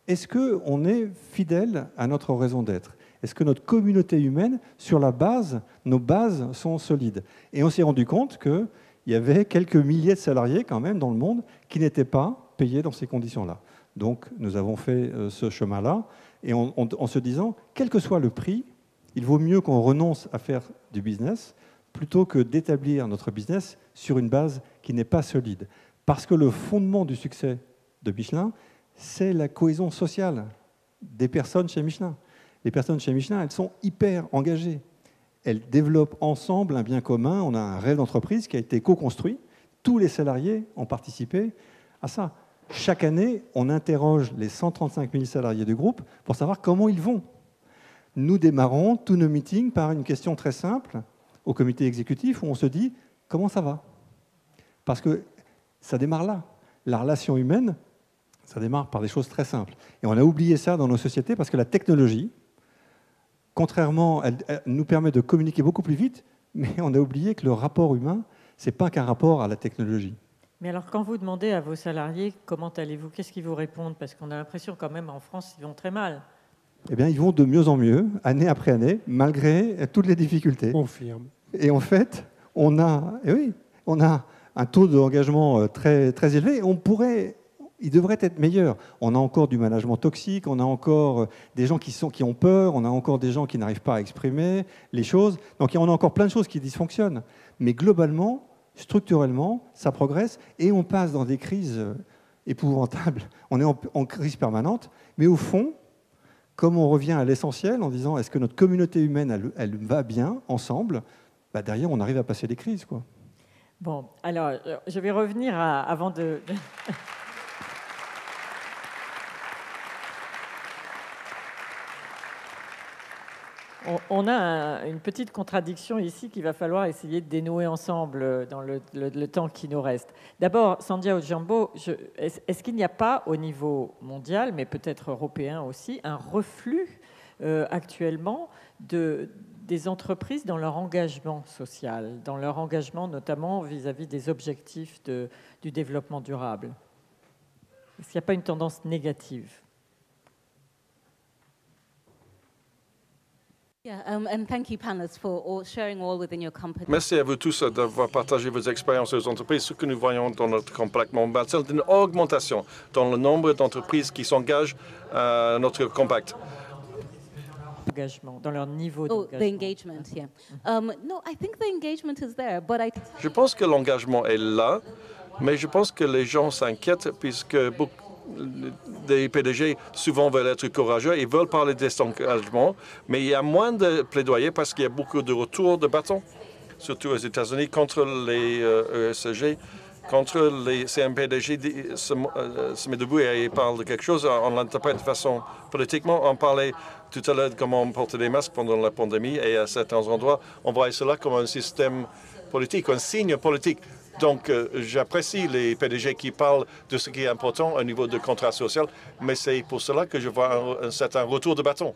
Speaker 7: est-ce qu'on est fidèle à notre raison d'être? Est-ce que notre communauté humaine, sur la base, nos bases sont solides? Et on s'est rendu compte qu'il y avait quelques milliers de salariés quand même dans le monde qui n'étaient pas payés dans ces conditions-là. Donc nous avons fait ce chemin-là, et en se disant, quel que soit le prix, il vaut mieux qu'on renonce à faire du business plutôt que d'établir notre business sur une base qui n'est pas solide. Parce que le fondement du succès de Michelin, c'est la cohésion sociale des personnes chez Michelin. Les personnes chez Michelin, elles sont hyper engagées. Elles développent ensemble un bien commun. On a un rêve d'entreprise qui a été co-construit. Tous les salariés ont participé à ça. Chaque année, on interroge les 135 000 salariés du groupe pour savoir comment ils vont. Nous démarrons tous nos meetings par une question très simple au comité exécutif où on se dit « Comment ça va ?» Parce que ça démarre là. La relation humaine, ça démarre par des choses très simples. Et on a oublié ça dans nos sociétés parce que la technologie, contrairement, elle nous permet de communiquer beaucoup plus vite, mais on a oublié que le rapport humain, ce n'est pas qu'un rapport à la technologie.
Speaker 1: Mais alors, quand vous demandez à vos salariés comment allez-vous, qu'est-ce qu'ils vous répondent? Parce qu'on a l'impression quand même en France, ils vont très mal.
Speaker 7: Eh bien, ils vont de mieux en mieux, année après année, malgré toutes les difficultés.
Speaker 4: Confirme.
Speaker 7: Et en fait, on a un taux d'engagement très, très élevé. Il devrait être meilleur. On a encore du management toxique, on a encore des gens qui ont peur, on a encore des gens qui n'arrivent pas à exprimer les choses. Donc, on a encore plein de choses qui dysfonctionnent. Mais globalement, structurellement, ça progresse et on passe dans des crises épouvantables. On est en crise permanente, mais au fond, comme on revient à l'essentiel en disant est-ce que notre communauté humaine, elle va bien ensemble, derrière, on arrive à passer les crises, quoi.
Speaker 1: Bon, alors, je vais revenir avant de... On a une petite contradiction ici qu'il va falloir essayer de dénouer ensemble dans le temps qui nous reste. D'abord, Sandhya Odhiambo, est-ce qu'il n'y a pas au niveau mondial, mais peut-être européen aussi, un reflux actuellement des entreprises dans leur engagement social, dans leur engagement notamment vis-à-vis des objectifs du développement durable? Est-ce qu'il n'y a pas une tendance négative?
Speaker 8: Merci à vous tous d'avoir partagé vos expériences aux entreprises. Ce que nous voyons dans notre compact mondial, c'est une augmentation dans le nombre d'entreprises qui s'engagent à notre compact.
Speaker 1: d'engagement, dans leur niveau
Speaker 9: Oh, the
Speaker 1: d'engagement.
Speaker 9: engagement, yeah. No, I think the engagement is there, but
Speaker 8: Je pense que l'engagement est là, mais je pense que les gens s'inquiètent puisque des PDG souvent veulent être courageux et veulent parler de cet engagement, mais il y a moins de plaidoyer parce qu'il y a beaucoup de retours de bâton, surtout aux États-Unis, contre les ESG. C'est un PDG se met debout et il parle de quelque chose, on l'interprète de façon politiquement. On parlait tout à l'heure de comment on portait des masques pendant la pandémie et à certains endroits, on voit cela comme un système politique, un signe politique. Donc, j'apprécie les PDG qui parlent de ce qui est important au niveau de contrat social, mais c'est pour cela que je vois un certain retour de bâton.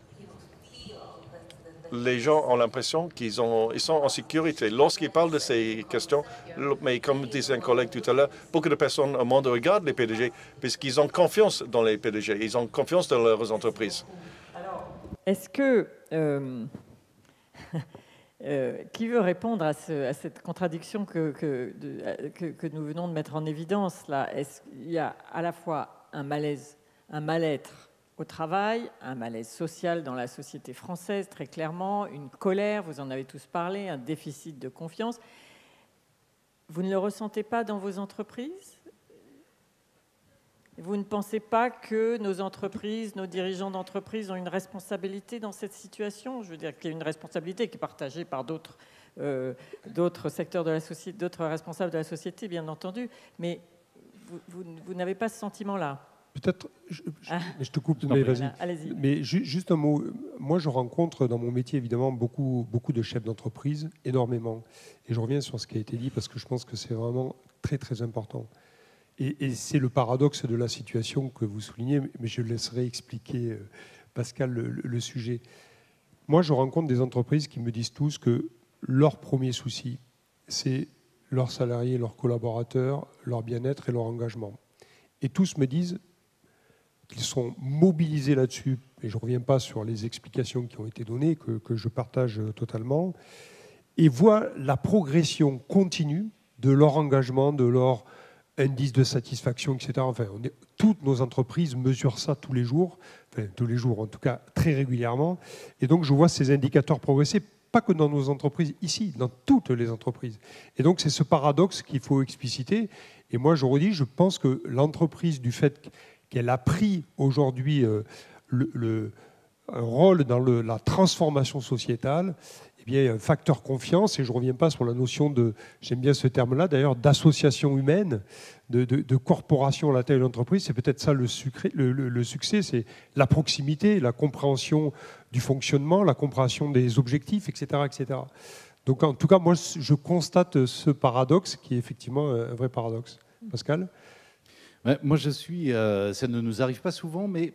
Speaker 8: Les gens ont l'impression ils sont en sécurité lorsqu'ils parlent de ces questions. Mais comme disait un collègue tout à l'heure, beaucoup de personnes au monde regardent les PDG puisqu'ils ont confiance dans les PDG, ils ont confiance dans leurs entreprises.
Speaker 1: Est-ce que... qui veut répondre à cette contradiction que nous venons de mettre en évidence là? Il y a à la fois un malaise, un mal-être au travail, un malaise social dans la société française, très clairement, une colère, vous en avez tous parlé, un déficit de confiance. Vous ne le ressentez pas dans vos entreprises? Vous ne pensez pas que nos entreprises, nos dirigeants d'entreprise ont une responsabilité dans cette situation? Je veux dire qu'il y a une responsabilité qui est partagée par d'autres secteurs de la société, d'autres responsables de la société, bien entendu, mais vous n'avez pas ce sentiment-là?
Speaker 4: Peut-être, je te coupe, mais vas-y.
Speaker 1: Allez-y.
Speaker 4: Mais juste un mot. Moi, je rencontre dans mon métier, évidemment, beaucoup de chefs d'entreprise, énormément. Et je reviens sur ce qui a été dit, parce que je pense que c'est vraiment très, très important. Et c'est le paradoxe de la situation que vous soulignez, mais je laisserai expliquer, Pascal, le sujet. Moi, je rencontre des entreprises qui me disent tous que leur premier souci, c'est leurs salariés, leurs collaborateurs, leur bien-être et leur engagement. Et tous me disent qu'ils sont mobilisés là-dessus, et je ne reviens pas sur les explications qui ont été données, que je partage totalement, et voient la progression continue de leur engagement, de leur indice de satisfaction, etc. Enfin, toutes nos entreprises mesurent ça tous les jours, enfin tous les jours, en tout cas très régulièrement, et donc je vois ces indicateurs progresser, pas que dans nos entreprises, ici, dans toutes les entreprises. Et donc c'est ce paradoxe qu'il faut expliciter, et moi je redis, je pense que l'entreprise, du fait qu'elle a pris aujourd'hui un rôle dans la transformation sociétale, eh bien, il y a un facteur confiance, et je ne reviens pas sur la notion de, j'aime bien ce terme-là d'ailleurs, d'association humaine, de corporation à la taille de l'entreprise. C'est peut-être ça le succès, c'est la proximité, la compréhension du fonctionnement, la compréhension des objectifs, etc., etc. Donc en tout cas, moi je constate ce paradoxe qui est effectivement un vrai paradoxe. Pascal ?
Speaker 5: Moi, ça ne nous arrive pas souvent, mais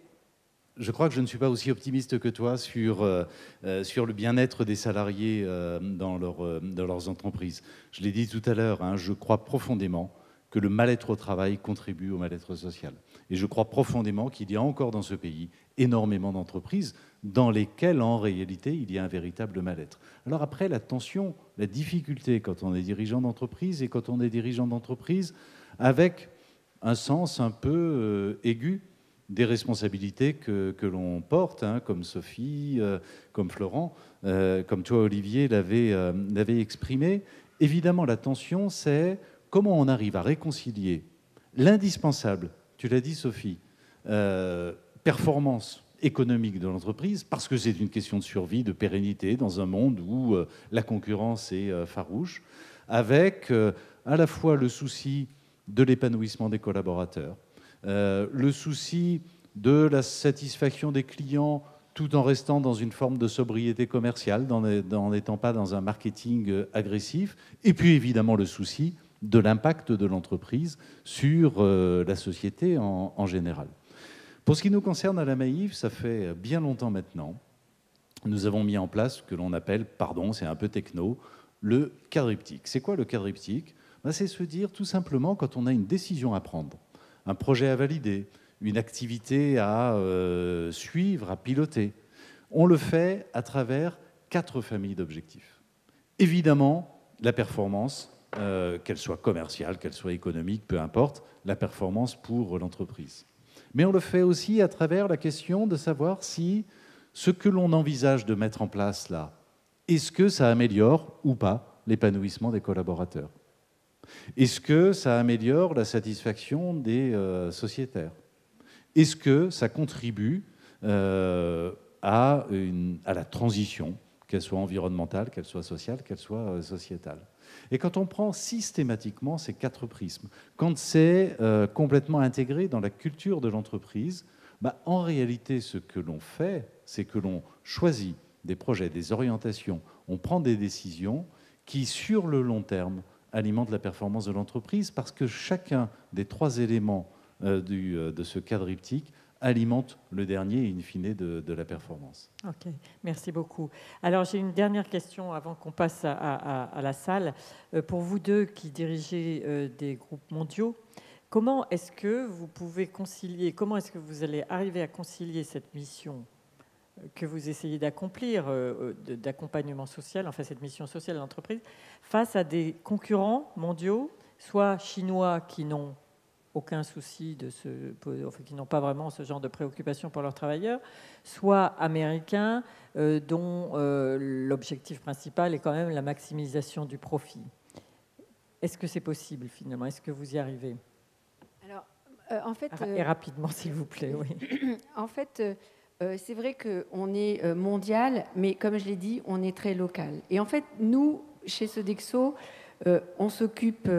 Speaker 5: je crois que je ne suis pas aussi optimiste que toi sur le bien-être des salariés dans leurs entreprises. Je l'ai dit tout à l'heure, hein, je crois profondément que le mal-être au travail contribue au mal-être social. Et je crois profondément qu'il y a encore dans ce pays énormément d'entreprises dans lesquelles, en réalité, il y a un véritable mal-être. Alors après, la tension, la difficulté quand on est dirigeant d'entreprise et quand on est dirigeant d'entreprise avec un sens un peu aigu des responsabilités que l'on porte, hein, comme Sophie, comme Florent, comme toi, Olivier, l'avait exprimé. Évidemment, la tension, c'est comment on arrive à réconcilier l'indispensable, tu l'as dit, Sophie, performance économique de l'entreprise, parce que c'est une question de survie, de pérennité, dans un monde où la concurrence est farouche, avec à la fois le souci de l'épanouissement des collaborateurs, le souci de la satisfaction des clients tout en restant dans une forme de sobriété commerciale, en n'étant pas dans un marketing agressif, et puis évidemment le souci de l'impact de l'entreprise sur la société en général. Pour ce qui nous concerne à la Maïf, ça fait bien longtemps maintenant, nous avons mis en place ce que l'on appelle, pardon, c'est un peu techno, le quadriptyque. C'est quoi le quadriptyque ? C'est se dire tout simplement quand on a une décision à prendre, un projet à valider, une activité à suivre, à piloter. On le fait à travers 4 familles d'objectifs. Évidemment, la performance, qu'elle soit commerciale, qu'elle soit économique, peu importe, la performance pour l'entreprise. Mais on le fait aussi à travers la question de savoir si ce que l'on envisage de mettre en place là, est-ce que ça améliore ou pas l'épanouissement des collaborateurs? Est-ce que ça améliore la satisfaction des sociétaires? Est-ce que ça contribue à la transition, qu'elle soit environnementale, qu'elle soit sociale, qu'elle soit sociétale? Et quand on prend systématiquement ces 4 prismes, quand c'est complètement intégré dans la culture de l'entreprise, en réalité, ce que l'on fait, c'est que l'on choisit des projets, des orientations, on prend des décisions qui, sur le long terme, alimentent la performance de l'entreprise, parce que chacun des 3 éléments de ce quadriptyque alimente le dernier, in fine, de la performance.
Speaker 1: Ok, merci beaucoup. Alors, j'ai une dernière question avant qu'on passe à la salle. Pour vous deux qui dirigez des groupes mondiaux, comment est-ce que vous pouvez concilier, comment est-ce que vous allez arriver à concilier cette mission que vous essayez d'accomplir, d'accompagnement social, enfin cette mission sociale de l'entreprise, face à des concurrents mondiaux, soit chinois qui n'ont aucun souci qui n'ont pas vraiment ce genre de préoccupation pour leurs travailleurs, soit américains dont l'objectif principal est quand même la maximisation du profit. Est-ce que c'est possible finalement? Est-ce que vous y arrivez?
Speaker 6: Alors, en fait,
Speaker 1: et rapidement, s'il vous plaît. Oui.
Speaker 6: En fait, c'est vrai qu'on est mondial, mais comme je l'ai dit, on est très local. Et en fait, nous, chez Sodexo, on s'occupe,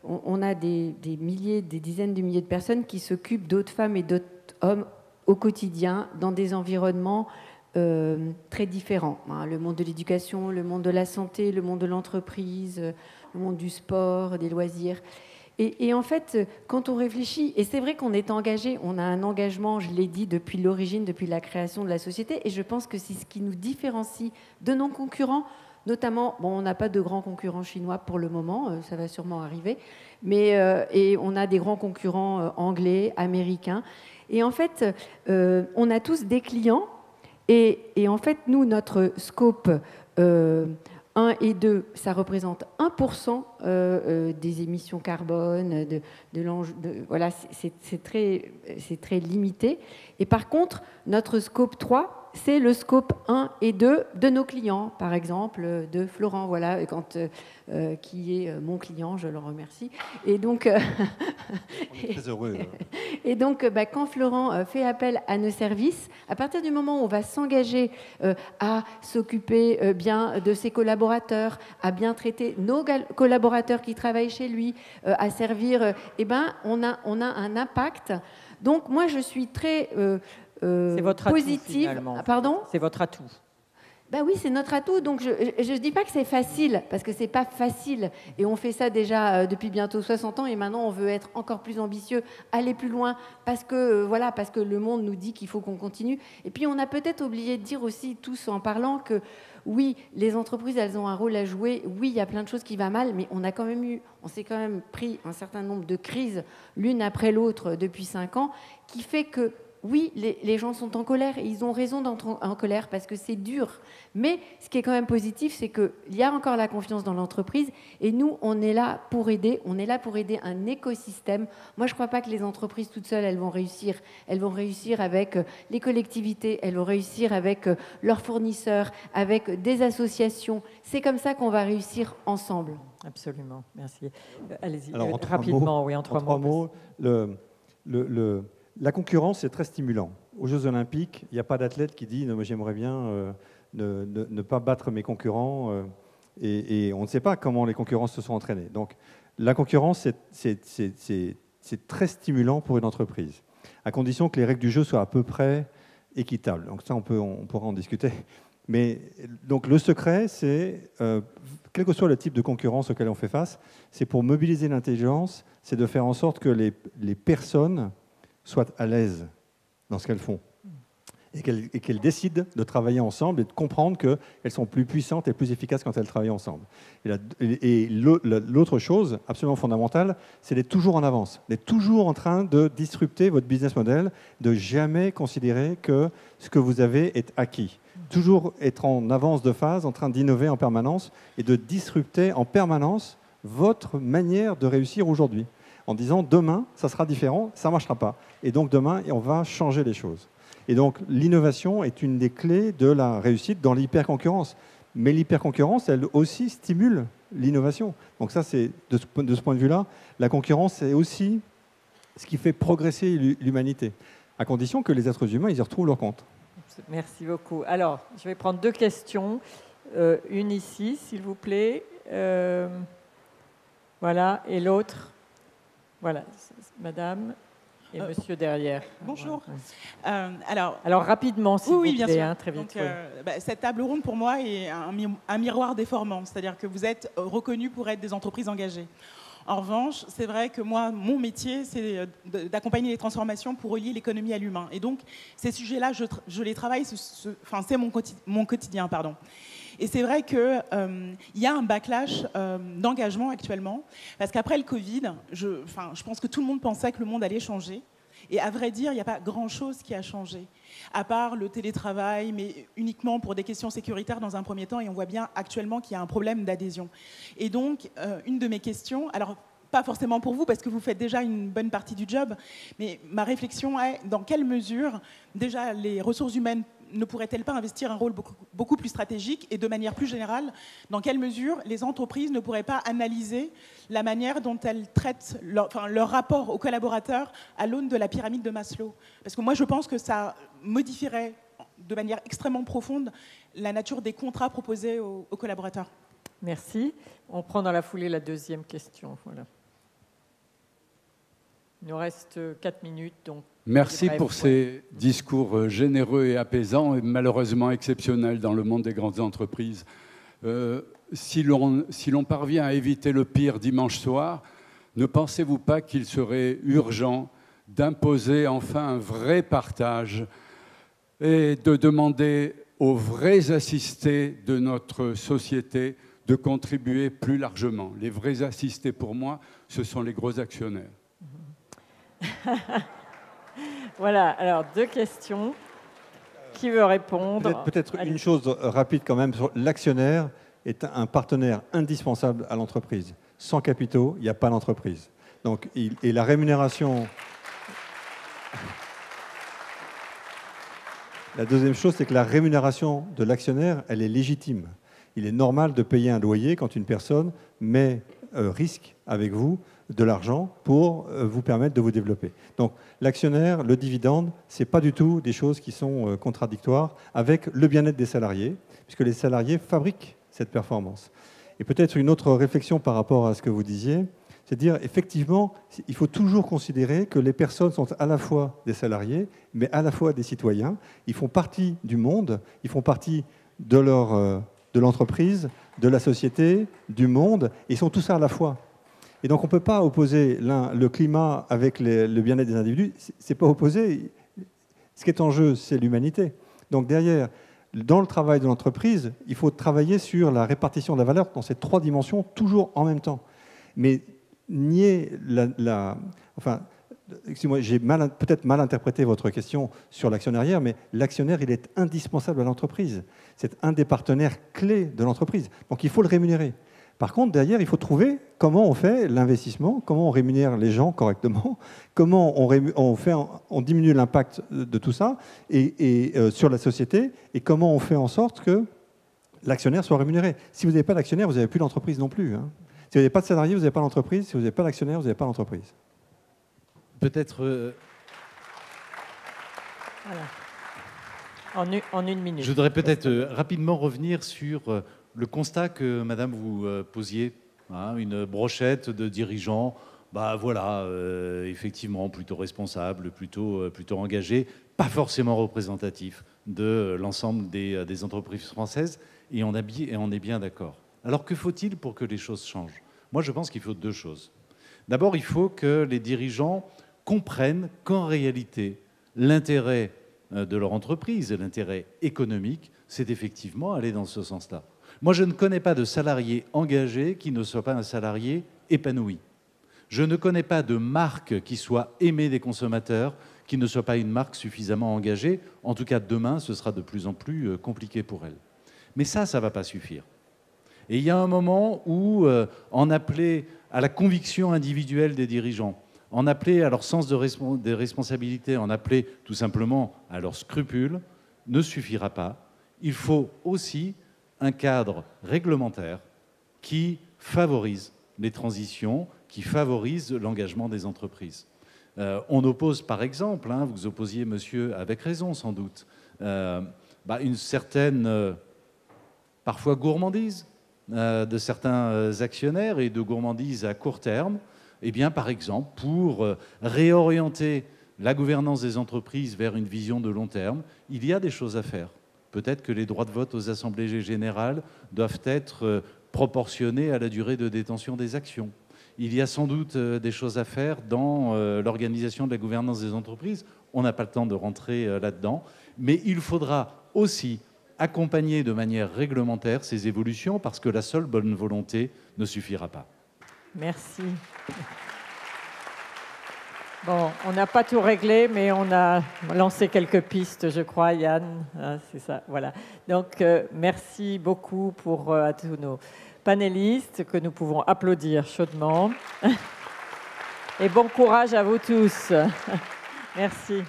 Speaker 6: on a des milliers, des dizaines de milliers de personnes qui s'occupent d'autres femmes et d'autres hommes au quotidien dans des environnements très différents. Le monde de l'éducation, le monde de la santé, le monde de l'entreprise, le monde du sport, des loisirs. Et en fait, quand on réfléchit, et c'est vrai qu'on est engagé, on a un engagement, je l'ai dit, depuis l'origine, depuis la création de la société, et je pense que c'est ce qui nous différencie de nos concurrents. Notamment, on n'a pas de grands concurrents chinois pour le moment, ça va sûrement arriver, mais et on a des grands concurrents anglais, américains. Et en fait, on a tous des clients, et en fait, nous, notre scope 1 et 2, ça représente 1% des émissions carbone, voilà, c'est très limité. Et par contre, notre scope 3, c'est le scope 1 et 2 de nos clients, par exemple de Florent, voilà, qui est mon client, je le remercie. Et donc,
Speaker 7: on est très heureux.
Speaker 6: Et donc, quand Florent fait appel à nos services, à partir du moment où on va s'engager à s'occuper bien de ses collaborateurs, à bien traiter nos collaborateurs qui travaillent chez lui, à servir, on a un impact. Donc, moi, je suis très
Speaker 1: c'est votre atout,
Speaker 6: positive.
Speaker 1: Finalement.
Speaker 6: Pardon ?
Speaker 1: C'est votre atout.
Speaker 6: Ben oui, c'est notre atout. Donc, je ne dis pas que c'est facile, parce que ce n'est pas facile. Et on fait ça déjà depuis bientôt 60 ans, et maintenant, on veut être encore plus ambitieux, aller plus loin, parce que le monde nous dit qu'il faut qu'on continue. Et puis, on a peut-être oublié de dire aussi, tous en parlant, que oui, les entreprises, elles ont un rôle à jouer. Oui, il y a plein de choses qui vont mal, mais on s'est quand même pris un certain nombre de crises, l'une après l'autre, depuis 5 ans, qui fait que oui, les gens sont en colère, et ils ont raison d'être en colère parce que c'est dur. Mais ce qui est quand même positif, c'est qu'il y a encore la confiance dans l'entreprise, et nous, on est là pour aider. On est là pour aider un écosystème. Moi, je ne crois pas que les entreprises toutes seules, elles vont réussir. Elles vont réussir avec les collectivités, elles vont réussir avec leurs fournisseurs, avec des associations. C'est comme ça qu'on va réussir ensemble.
Speaker 1: Absolument, merci. Allez-y,
Speaker 7: alors,
Speaker 1: rapidement, oui, en trois mots.
Speaker 7: La concurrence est très stimulant. Aux Jeux Olympiques, il n'y a pas d'athlète qui dit j'aimerais bien ne pas battre mes concurrents, et on ne sait pas comment les concurrents se sont entraînés. Donc la concurrence, c'est très stimulant pour une entreprise, à condition que les règles du jeu soient à peu près équitables. Donc ça, on pourra en discuter. Mais donc le secret, c'est, quel que soit le type de concurrence auquel on fait face, c'est pour mobiliser l'intelligence, c'est de faire en sorte que les personnes soient à l'aise dans ce qu'elles font, et qu'elles décident de travailler ensemble et de comprendre qu'elles sont plus puissantes et plus efficaces quand elles travaillent ensemble. Et l'autre chose absolument fondamentale, c'est d'être toujours en avance, d'être toujours en train de disrupter votre business model, de jamais considérer que ce que vous avez est acquis. Toujours être en avance de phase, en train d'innover en permanence et de disrupter en permanence votre manière de réussir aujourd'hui, en disant demain, ça sera différent, ça ne marchera pas. Et donc demain, on va changer les choses. Et donc, l'innovation est une des clés de la réussite dans l'hyperconcurrence. Mais l'hyperconcurrence, elle aussi stimule l'innovation. Donc ça, c'est de ce point de vue-là, la concurrence, c'est aussi ce qui fait progresser l'humanité, à condition que les êtres humains, ils y retrouvent leur compte.
Speaker 1: Merci beaucoup. Alors, je vais prendre 2 questions. Une ici, s'il vous plaît. Voilà, et l'autre. Voilà, madame et monsieur derrière.
Speaker 10: Bonjour.
Speaker 1: Alors rapidement, s'il vous
Speaker 10: bien
Speaker 1: plaît,
Speaker 10: sûr.
Speaker 1: très vite.
Speaker 10: Donc, cette table ronde, pour moi, est un miroir déformant. C'est-à-dire que vous êtes reconnus pour être des entreprises engagées. En revanche, c'est vrai que moi, mon métier, c'est d'accompagner les transformations pour relier l'économie à l'humain. Et donc, ces sujets-là, je les travaille, c'est mon quotidien, pardon. Et c'est vrai qu'il y a un backlash d'engagement actuellement, parce qu'après le Covid, je pense que tout le monde pensait que le monde allait changer. Et à vrai dire, il n'y a pas grand-chose qui a changé, à part le télétravail, mais uniquement pour des questions sécuritaires dans un premier temps. Et on voit bien actuellement qu'il y a un problème d'adhésion. Et donc, une de mes questions, alors pas forcément pour vous, parce que vous faites déjà une bonne partie du job, mais ma réflexion est dans quelle mesure, déjà, les ressources humaines ne pourraient-elles pas investir un rôle beaucoup plus stratégique, et de manière plus générale, dans quelle mesure les entreprises ne pourraient pas analyser la manière dont elles traitent leur rapport aux collaborateurs à l'aune de la pyramide de Maslow? Parce que moi, je pense que ça modifierait de manière extrêmement profonde la nature des contrats proposés aux collaborateurs.
Speaker 1: Merci. On prend dans la foulée la 2e question. Voilà. Il nous reste 4 minutes, donc.
Speaker 11: Merci pour ces discours généreux et apaisants, et malheureusement exceptionnels dans le monde des grandes entreprises. Si l'on parvient à éviter le pire dimanche soir, ne pensez-vous pas qu'il serait urgent d'imposer enfin un vrai partage et de demander aux vrais assistés de notre société de contribuer plus largement? Les vrais assistés, pour moi, ce sont les gros actionnaires.
Speaker 1: Voilà, alors 2 questions. Qui veut répondre?
Speaker 7: Peut-être une chose rapide quand même. L'actionnaire est un partenaire indispensable à l'entreprise. Sans capitaux, il n'y a pas d'entreprise. Donc, et la rémunération... La deuxième chose, c'est que la rémunération de l'actionnaire, elle est légitime. Il est normal de payer un loyer quand une personne risque avec vous de l'argent pour vous permettre de vous développer. Donc l'actionnaire, le dividende, ce n'est pas du tout des choses qui sont contradictoires avec le bien-être des salariés, puisque les salariés fabriquent cette performance. Et peut-être une autre réflexion par rapport à ce que vous disiez, c'est de dire effectivement, il faut toujours considérer que les personnes sont à la fois des salariés, mais à la fois des citoyens. Ils font partie du monde, ils font partie de l'entreprise, de la société, du monde, et ils sont tous ça à la fois. Et donc on ne peut pas opposer le climat avec le bien-être des individus, c'est pas opposé. Ce qui est en jeu, c'est l'humanité. Donc derrière, dans le travail de l'entreprise, il faut travailler sur la répartition de la valeur dans ces 3 dimensions, toujours en même temps. Mais nier excusez-moi, j'ai peut-être mal interprété votre question sur l'actionnariat, mais l'actionnaire, il est indispensable à l'entreprise. C'est un des partenaires clés de l'entreprise. Donc il faut le rémunérer. Par contre, derrière, il faut trouver comment on fait l'investissement, comment on rémunère les gens correctement, comment on diminue l'impact de tout ça sur la société, et comment on fait en sorte que l'actionnaire soit rémunéré. Si vous n'avez pas d'actionnaire, vous n'avez plus d'entreprise non plus. Hein. Si vous n'avez pas de salarié, vous n'avez pas d'entreprise. Si vous n'avez pas d'actionnaire, vous n'avez pas d'entreprise.
Speaker 5: Peut-être...
Speaker 1: Voilà. En une minute.
Speaker 5: Je voudrais peut-être rapidement revenir sur le constat que, madame, vous posiez. Hein, une brochette de dirigeants, effectivement, plutôt responsables, plutôt engagés, pas forcément représentatifs de l'ensemble des entreprises françaises, et on est bien d'accord. Alors que faut-il pour que les choses changent? Moi, je pense qu'il faut 2 choses. D'abord, il faut que les dirigeants comprennent qu'en réalité, l'intérêt de leur entreprise et l'intérêt économique, c'est effectivement aller dans ce sens-là. Moi, je ne connais pas de salarié engagé qui ne soit pas un salarié épanoui. Je ne connais pas de marque qui soit aimée des consommateurs, qui ne soit pas une marque suffisamment engagée. En tout cas, demain, ce sera de plus en plus compliqué pour elle. Mais ça ne va pas suffire. Et il y a un moment où en appeler à la conviction individuelle des dirigeants, en appeler à leur sens des responsabilités, en appeler tout simplement à leurs scrupules, ne suffira pas. Il faut aussi un cadre réglementaire qui favorise les transitions, qui favorise l'engagement des entreprises. On oppose par exemple, vous opposiez monsieur avec raison sans doute, une certaine parfois gourmandise de certains actionnaires et de gourmandise à court terme, par exemple pour réorienter la gouvernance des entreprises vers une vision de long terme, il y a des choses à faire. Peut-être que les droits de vote aux assemblées générales doivent être proportionnés à la durée de détention des actions. Il y a sans doute des choses à faire dans l'organisation de la gouvernance des entreprises. On n'a pas le temps de rentrer là-dedans. Mais il faudra aussi accompagner de manière réglementaire ces évolutions parce que la seule bonne volonté ne suffira pas.
Speaker 1: Merci. Bon, on n'a pas tout réglé, mais on a lancé quelques pistes, je crois, Yann. C'est ça, voilà. Donc, merci beaucoup à tous nos panélistes que nous pouvons applaudir chaudement. Et bon courage à vous tous. Merci.